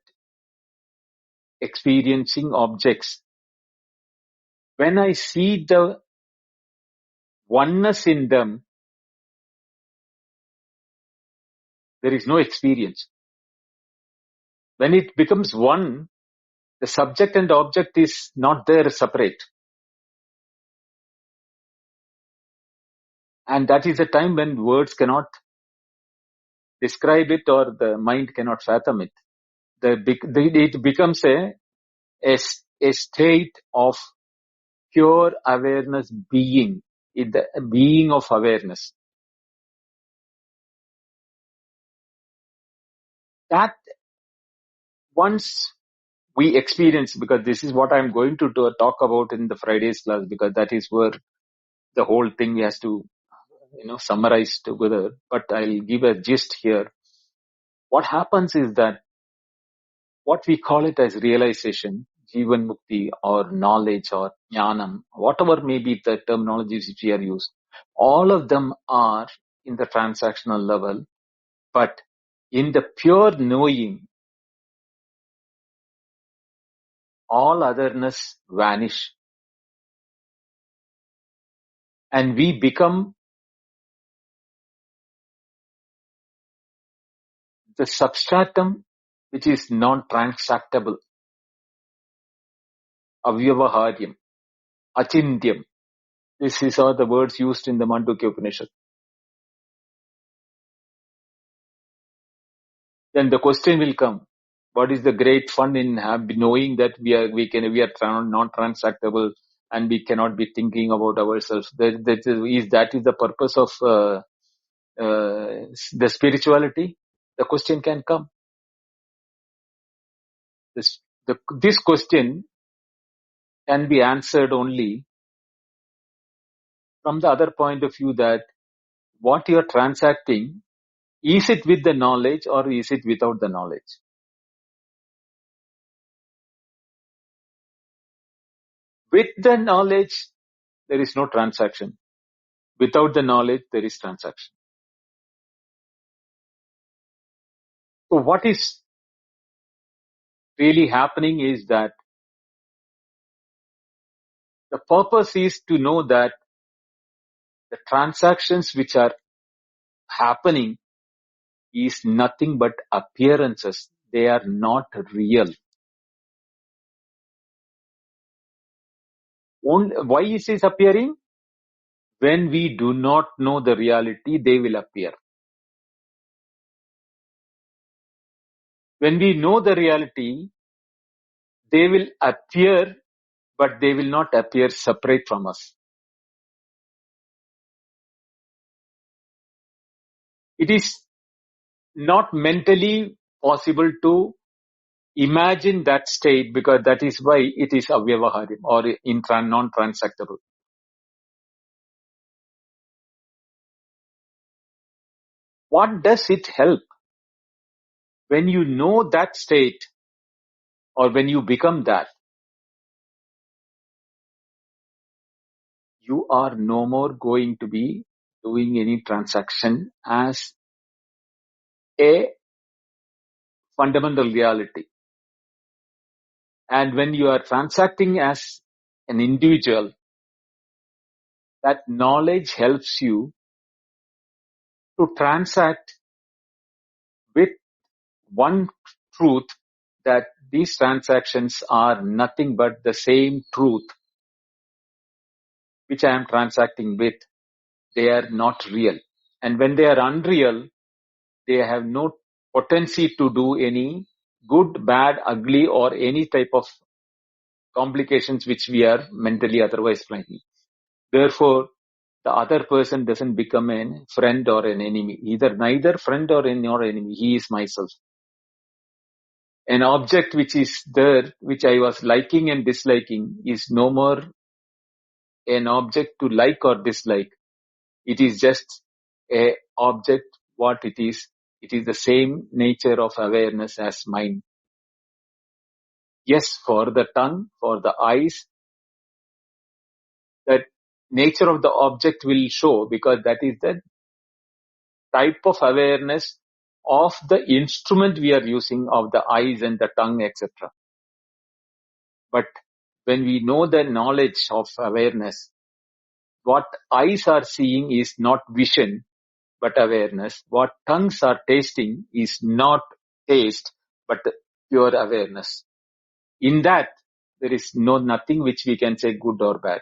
Speaker 1: experiencing objects. When I see the oneness in them, there is no experience. When it becomes one, the subject and object is not there separate. And that is a time when words cannot describe it or the mind cannot fathom it. It becomes a state of pure awareness being, the being of awareness. That once we experience, because this is what I'm going to talk about in the Friday's class, because that is where the whole thing has to, summarize together. But I'll give a gist here. What happens is that what we call it as realization, Jivan Mukti or knowledge or jnanam, whatever may be the terminologies which we are used, all of them are in the transactional level, but in the pure knowing, all otherness vanish. And we become the substratum which is non-transactable, avyavaharyam, achintyam. These are the words used in the Mandukya Upanishad. Then the question will come, what is the great fun in knowing that we are non-transactable and we cannot be thinking about ourselves? That is the purpose of the spirituality? The question can come. This question can be answered only from the other point of view, that what you are transacting, is it with the knowledge or is it without the knowledge? With the knowledge, there is no transaction. Without the knowledge, there is transaction. So what is really happening is that the purpose is to know that the transactions which are happening is nothing but appearances. They are not real. Why is this appearing? When we do not know the reality, they will appear. When we know the reality, they will appear, but they will not appear separate from us. It is not mentally possible to imagine that state, because that is why it is avyavaharyam or non-transactable. What does it help? When you know that state, or when you become that, you are no more going to be doing any transaction as a fundamental reality. And when you are transacting as an individual, that knowledge helps you to transact with one truth, that these transactions are nothing but the same truth which I am transacting with. They are not real. And when they are unreal, they have no potency to do any good, bad, ugly, or any type of complications which we are mentally otherwise planning. Therefore, the other person doesn't become a friend or an enemy. Neither friend or enemy. He is myself. An object which is there, which I was liking and disliking, is no more an object to like or dislike. It is just a object. What it is the same nature of awareness as mine. Yes, for the tongue, for the eyes, that nature of the object will show, because that is the type of awareness of the instrument we are using, of the eyes and the tongue, etc. But when we know the knowledge of awareness, what eyes are seeing is not vision, but awareness. What tongues are tasting is not taste, but pure awareness. In that, there is nothing which we can say good or bad.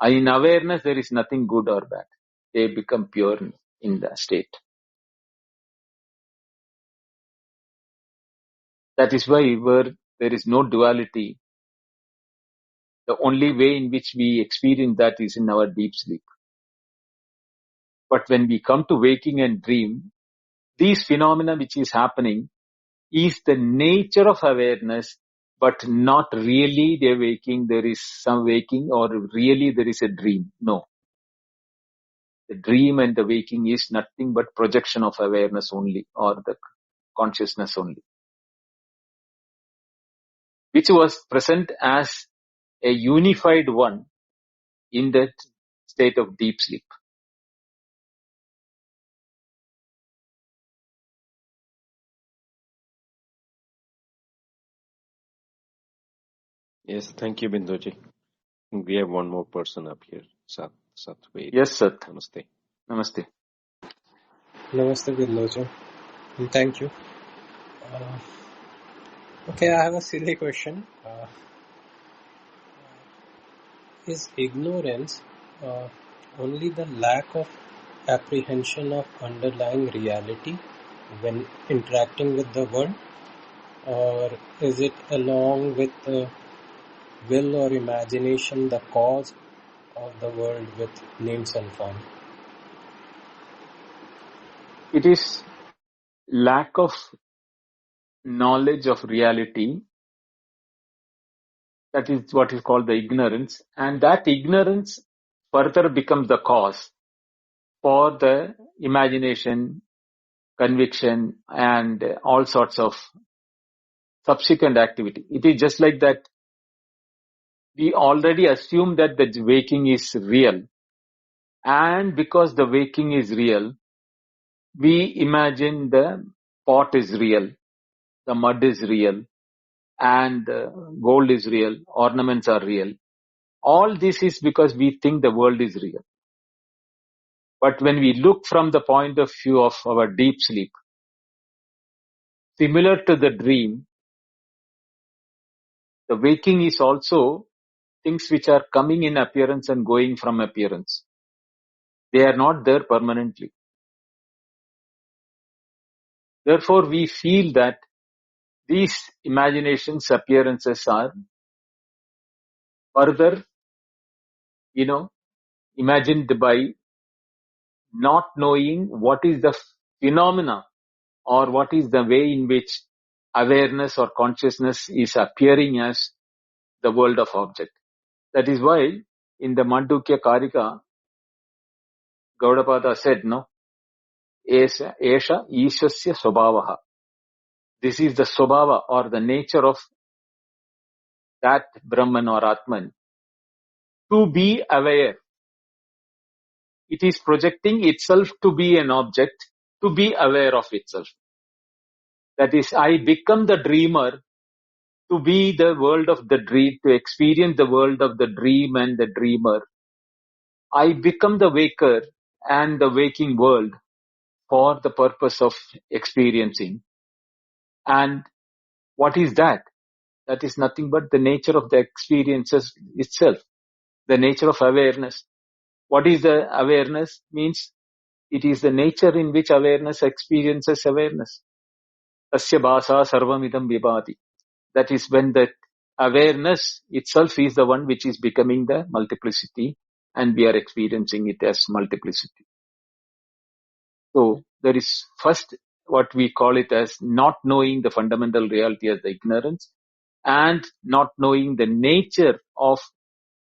Speaker 1: In awareness, there is nothing good or bad. They become pure in the state. That is why where there is no duality, the only way in which we experience that is in our deep sleep. But when we come to waking and dream, these phenomena which is happening is the nature of awareness, but not really the waking. There is some waking, or really there is a dream. No. The dream and the waking is nothing but projection of awareness only, or the consciousness only, which was present as a unified one in that state of deep sleep.
Speaker 2: Yes, thank you, Binduji. We have one more person up here, Satved.
Speaker 1: Yes, Sat.
Speaker 2: Namaste.
Speaker 1: Namaste.
Speaker 5: Namaste, Binduji. And thank you. Okay, I have a silly question. Is ignorance only the lack of apprehension of underlying reality when interacting with the world? Or is it along with the will or imagination the cause of the world with names and form?
Speaker 1: It is lack of knowledge of reality. That is what is called the ignorance. And that ignorance further becomes the cause for the imagination, conviction, and all sorts of subsequent activity. It is just like that we already assume that the waking is real. And because the waking is real, we imagine the pot is real, the mud is real, and gold is real, ornaments are real. All this is because we think the world is real. But when we look from the point of view of our deep sleep, similar to the dream, the waking is also things which are coming in appearance and going from appearance. They are not there permanently. Therefore, we feel that these imaginations, appearances are further, imagined by not knowing what is the phenomena or what is the way in which awareness or consciousness is appearing as the world of object. That is why in the Mandukya Karika, Gaudapada said, no, Esha Ishasya Swabhavaha. This is the Swabhava or the nature of that Brahman or Atman. To be aware. It is projecting itself to be an object, to be aware of itself. That is, I become the dreamer to be the world of the dream, to experience the world of the dream and the dreamer. I become the waker and the waking world for the purpose of experiencing. And what is that? That is nothing but the nature of the experiences itself, the nature of awareness. What is the awareness? Means it is the nature in which awareness experiences awareness. Tasya bhasa sarvamidam vibhati. That is when the awareness itself is the one which is becoming the multiplicity and we are experiencing it as multiplicity. So there is first what we call it as not knowing the fundamental reality as the ignorance and not knowing the nature of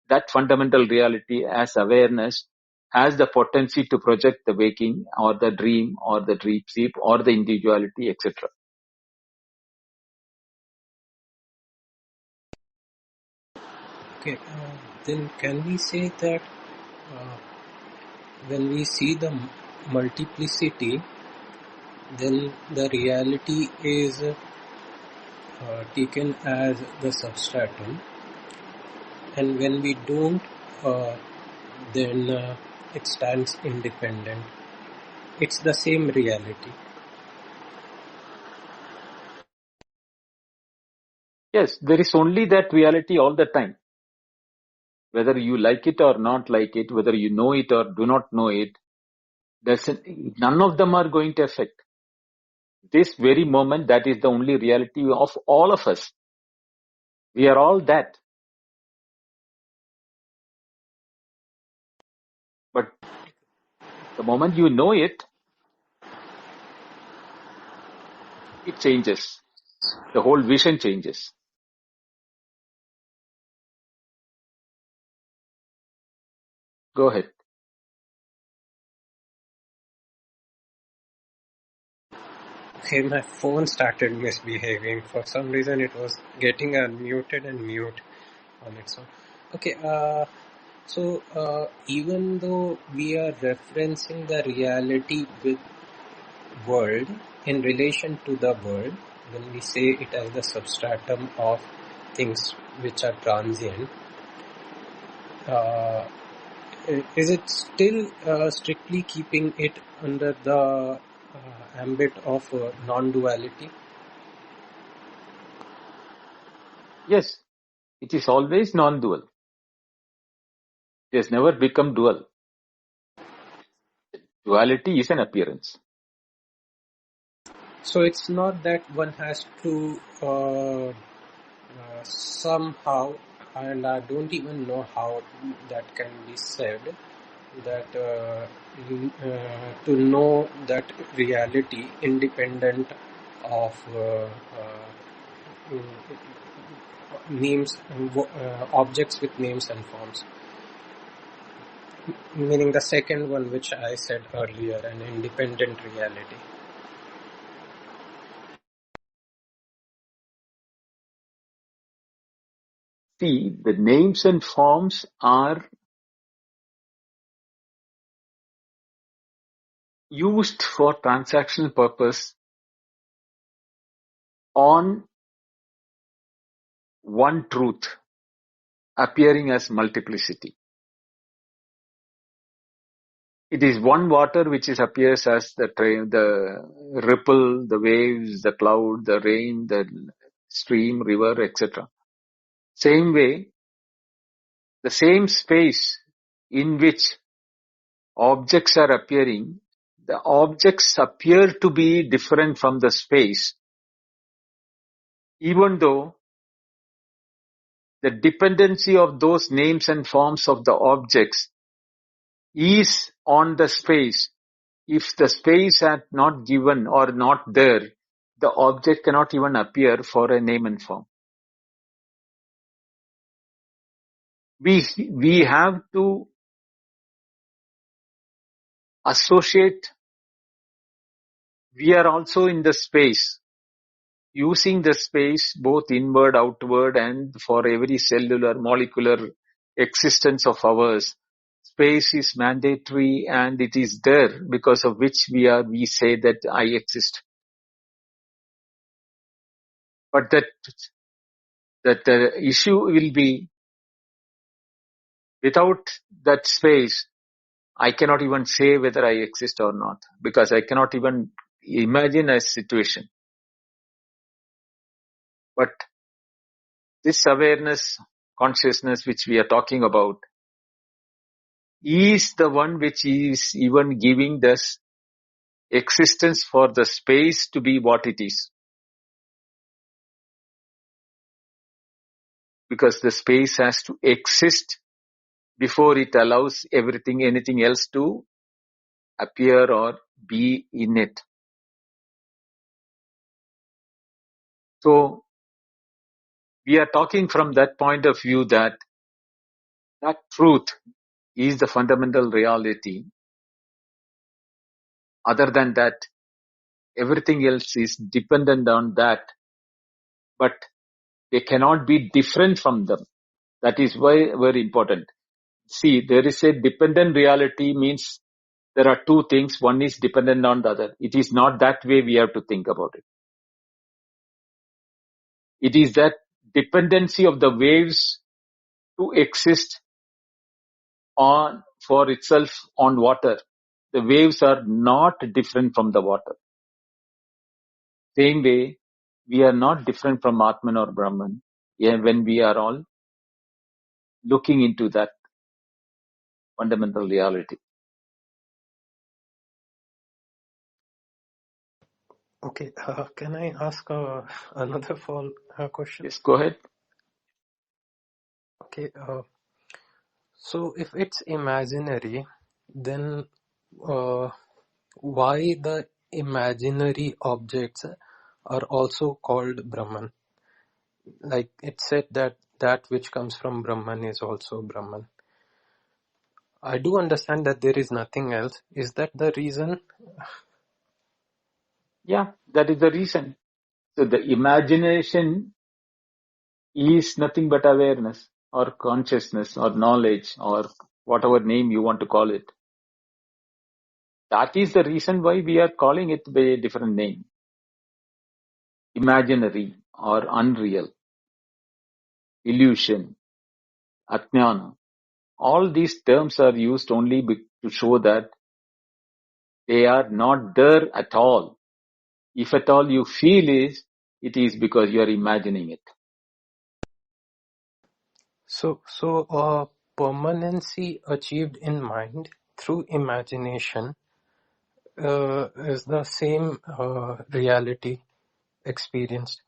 Speaker 1: that fundamental reality as awareness has the potency to project the waking or the dream or the dream sleep or the individuality, etc.
Speaker 5: Okay, then can we say that when we see the multiplicity, then the reality is taken as the substratum, and when we don't, then it stands independent. It's the same reality.
Speaker 1: Yes, there is only that reality all the time. Whether you like it or not like it, whether you know it or do not know it, none of them are going to affect. This very moment, that is the only reality of all of us. We are all that. But the moment you know it, it changes. The whole vision changes. Go ahead.
Speaker 5: Okay, my phone started misbehaving. For some reason, it was getting unmuted and mute on its own. Okay, so even though we are referencing the reality with world in relation to the world, when we say it as the substratum of things which are transient, is it still strictly keeping it under the ambit of non-duality?
Speaker 1: Yes, it is always non-dual. It has never become dual. Duality is an appearance.
Speaker 5: So it's not that one has to somehow, and I don't even know how that can be said, that to know that reality independent of names, objects with names and forms. Meaning the second one which I said earlier, an independent reality.
Speaker 1: See, the names and forms are used for transactional purpose on one truth appearing as multiplicity. It is one water which appears as the ripple, the waves, the cloud, the rain, the stream, river, etc. Same way, the same space in which objects are appearing, the objects appear to be different from the space, even though the dependency of those names and forms of the objects is on the space. If the space had not given or not there, the object cannot even appear for a name and form. We have to associate, we are also in the space, using the space both inward, outward, and for every cellular, molecular existence of ours. Space is mandatory and it is there because of which we say that I exist. But that the issue will be, without that space, I cannot even say whether I exist or not, because I cannot even imagine a situation. But this awareness, consciousness which we are talking about, is the one which is even giving this existence for the space to be what it is. Because the space has to exist before it allows anything else to appear or be in it. So, we are talking from that point of view that truth is the fundamental reality. Other than that, everything else is dependent on that, but they cannot be different from them. That is why very important. See, there is a dependent reality, means there are two things. One is dependent on the other. It is not that way we have to think about it. It is that dependency of the waves to exist for itself on water. The waves are not different from the water. Same way, we are not different from Atman or Brahman when we are all looking into that fundamental reality.
Speaker 5: Okay, can I ask another question?
Speaker 1: Yes, go ahead.
Speaker 5: Okay, so if it's imaginary, then why the imaginary objects are also called Brahman? Like it said that which comes from Brahman is also Brahman. I do understand that there is nothing else. Is that the reason?
Speaker 1: Yeah, that is the reason. So the imagination is nothing but awareness or consciousness or knowledge or whatever name you want to call it. That is the reason why we are calling it by a different name. Imaginary or unreal, illusion, ajñāna. All these terms are used only to show that they are not there at all. If at all you feel it is because you are imagining it.
Speaker 5: So permanency achieved in mind through imagination is the same reality experienced.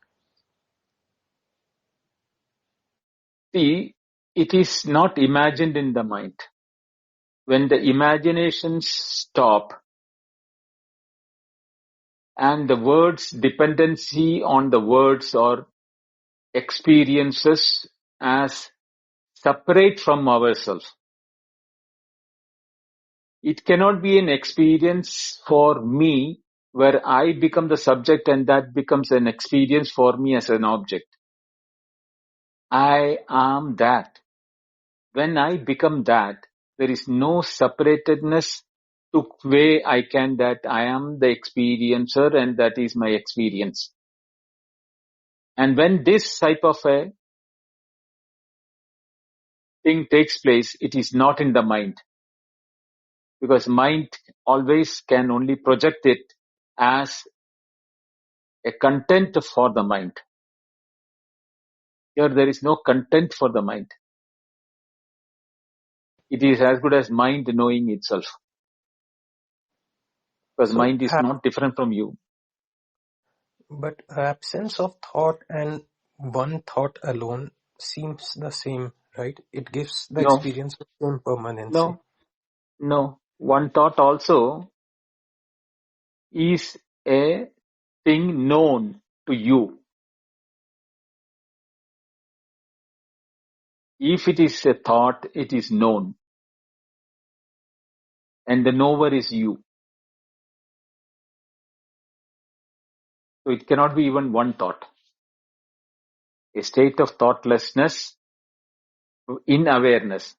Speaker 1: See, it is not imagined in the mind. When the imaginations stop and the words, dependency on the words or experiences as separate from ourselves. It cannot be an experience for me where I become the subject and that becomes an experience for me as an object. I am that. When I become that, there is no separatedness to way I can that I am the experiencer and that is my experience. And when this type of a thing takes place, it is not in the mind. Because mind always can only project it as a content for the mind. Here there is no content for the mind. It is as good as mind knowing itself. Because mind is not different from you.
Speaker 5: But absence of thought and one thought alone seems the same, right? It gives the experience of impermanency.
Speaker 1: No. One thought also is a thing known to you. If it is a thought, it is known. And the knower is you. So it cannot be even one thought. A state of thoughtlessness in awareness.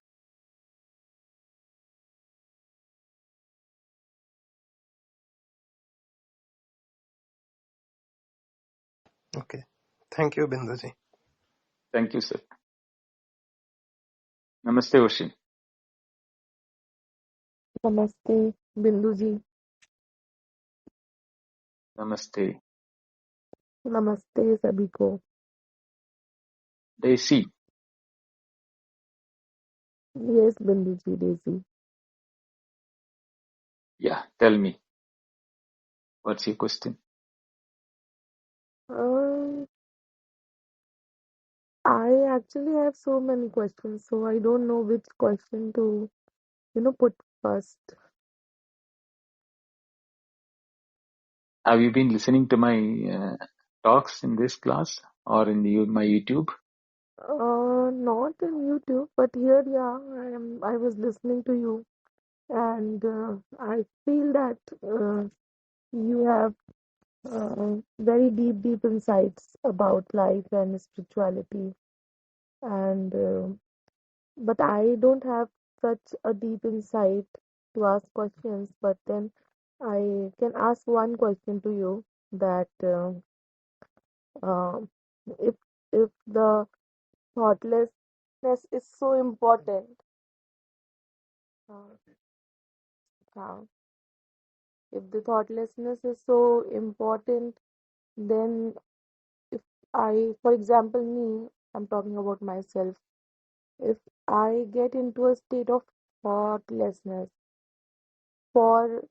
Speaker 5: Okay. Thank you, Binduji.
Speaker 1: Thank you, sir. Namaste, Oshin.
Speaker 6: Namaste, Binduji.
Speaker 1: Namaste.
Speaker 6: Namaste, सभी को.
Speaker 1: Daisy.
Speaker 6: Yes, Binduji, Daisy.
Speaker 1: Yeah, tell me. What's your question?
Speaker 6: I actually have so many questions, so I don't know which question to, put first.
Speaker 1: Have you been listening to my talks in this class or in my YouTube?
Speaker 6: Not in YouTube, but here, yeah, I was listening to you, and I feel that you have very deep insights about life and spirituality, and but I don't have such a deep insight to ask questions. But then I can ask one question to you that uh, if the thoughtlessness is so important, uh, uh, if the thoughtlessness is so important, then if for example, me, I'm talking about myself, if I get into a state of thoughtlessness, for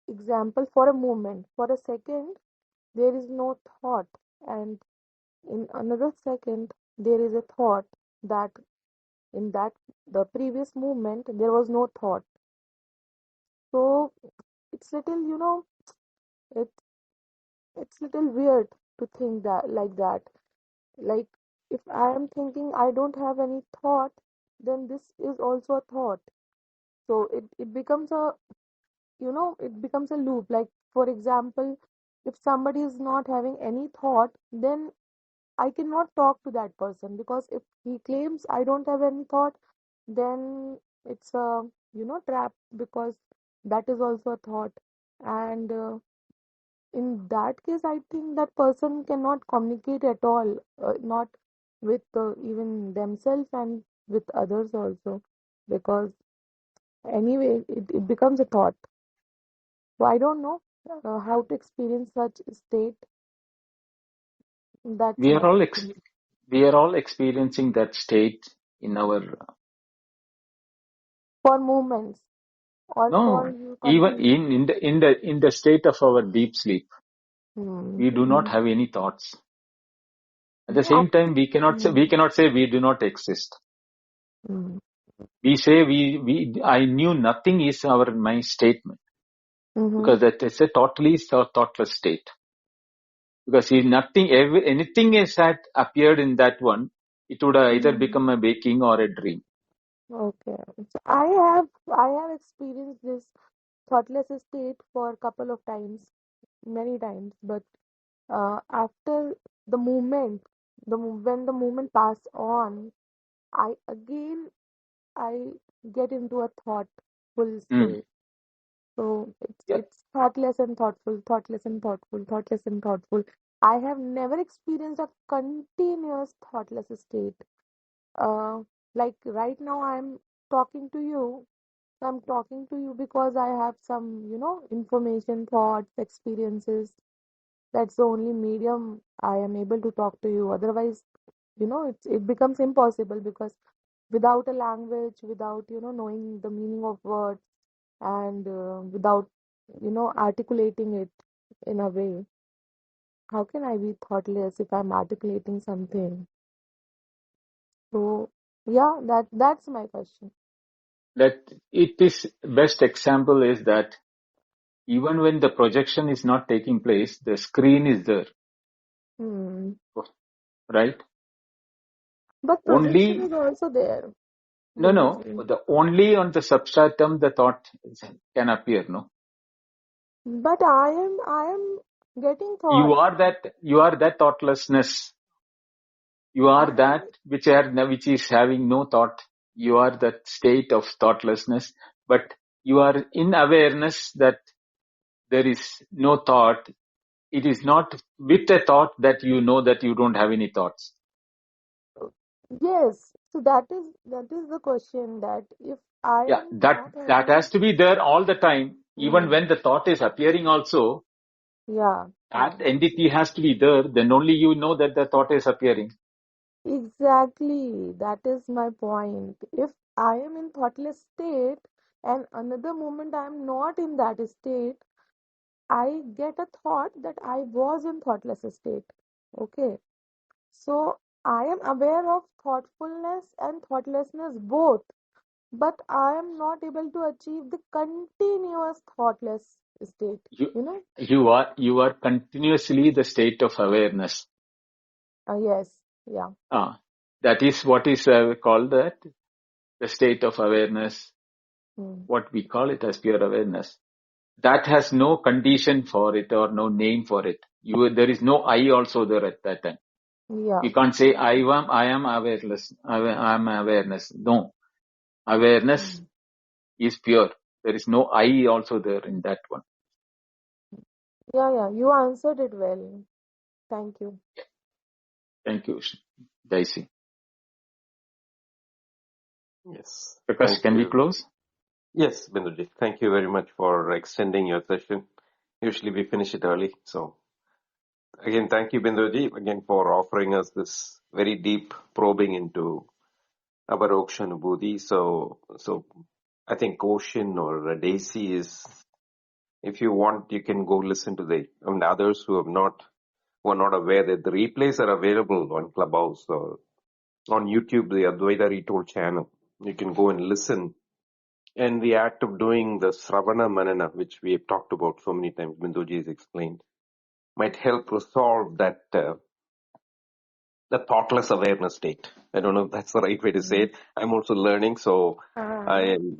Speaker 6: example, for a moment, for a second, there is no thought, and in another second, there is a thought that in that the previous moment there was no thought. So it's little, it it's little weird to think that like that. Like if I am thinking I don't have any thought, then this is also a thought. So it becomes it becomes a loop. Like for example, if somebody is not having any thought, then I cannot talk to that person, because if he claims I don't have any thought, then it's a trap, because that is also a thought. And in that case, I think that person cannot communicate at all, not with even themselves and with others also, because anyway, it becomes a thought. So I don't know how to experience such state. That's
Speaker 1: We are
Speaker 6: my
Speaker 1: all experiencing that state in our
Speaker 6: for moments or for you
Speaker 1: even
Speaker 6: completely.
Speaker 1: in the state of our deep sleep.
Speaker 6: Hmm.
Speaker 1: We do not have any thoughts. At the
Speaker 6: No,
Speaker 1: same time, we cannot say we do not exist.
Speaker 6: mm.
Speaker 1: We say I knew nothing is my statement, because that is a totally thoughtless state. Because if anything is that appeared in that one, it would either become a waking or a dream.
Speaker 6: Okay. So I have experienced this thoughtless state for a couple of times, many times, but after the moment, when the moment passed on, I again I get into a thoughtful state. So
Speaker 1: Yeah.
Speaker 6: it's thoughtless and thoughtful, thoughtless and thoughtful, thoughtless and thoughtful. I have never experienced a continuous thoughtless state. Uh, like right now, I'm talking to you. I'm talking to you because I have some, information, thoughts, experiences. That's the only medium I am able to talk to you. Otherwise, it becomes impossible, because without a language, without, knowing the meaning of words, and without articulating it in a way. How can I be thoughtless if I'm articulating something? So, yeah, that's my question.
Speaker 1: That it is best example is that even when the projection is not taking place, the screen is there. Right?
Speaker 6: But projection is also there.
Speaker 1: No. The only on the substratum the thought can appear, no?
Speaker 6: But I am getting thought.
Speaker 1: You are that thoughtlessness. You are that which is having no thought. You are that state of thoughtlessness, but you are in awareness that there is no thought. It is not with a thought that you know that you don't have any thoughts.
Speaker 6: Yes. So that is the question, that if I am
Speaker 1: that has to be there all the time. Even when the thought is appearing also, that entity has to be there. Then only you know that the thought is appearing.
Speaker 6: Exactly. That is my point. If I am in thoughtless state and another moment I am not in that state, I get a thought that I was in thoughtless state. Okay. So I am aware of thoughtfulness and thoughtlessness both, but I am not able to achieve the continuous thoughtless state.
Speaker 1: You are continuously the state of awareness.
Speaker 6: Yes. Yeah.
Speaker 1: That is what is called the state of awareness. What we call it as pure awareness. That has no condition for it or no name for it. There is no I also there at that time.
Speaker 6: Yeah.
Speaker 1: You can't say I am awareness. I am awareness. No. Awareness is pure. There is no I also there in that one.
Speaker 6: Yeah. You answered it well. Thank you.
Speaker 1: Thank you, Daisy.
Speaker 2: Yes.
Speaker 1: Prakash, can we close?
Speaker 2: Yes, Binduji. Thank you very much for extending your session. Usually we finish it early. So again, thank you, Binduji, again for offering us this very deep probing into Aparokshanubhuti. So I think Ocean or Daisy is, if you want, you can go listen to others who are not aware that the replays are available on Clubhouse or on YouTube, the Advaita Retold channel. You can go and listen. And the act of doing the Sravana Manana, which we have talked about so many times, Binduji has explained, might help resolve that the thoughtless awareness state. I don't know if that's the right way to say it. I'm also learning, so I am.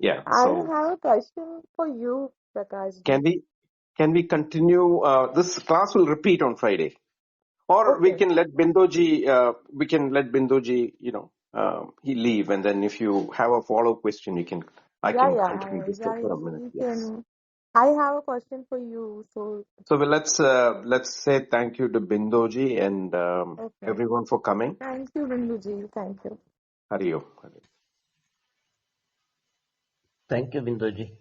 Speaker 6: Yeah. So I have a question for you, Prakash.
Speaker 2: Can we continue? This class will repeat on Friday, or we can let Binduji. He leave, and then if you have a follow question, I can continue this for a minute. Yes.
Speaker 6: I have a question for you. So
Speaker 2: let's say thank you to Binduji and everyone for coming.
Speaker 6: Thank you, Binduji. Thank you.
Speaker 2: Hari Om.
Speaker 3: Thank you, Binduji.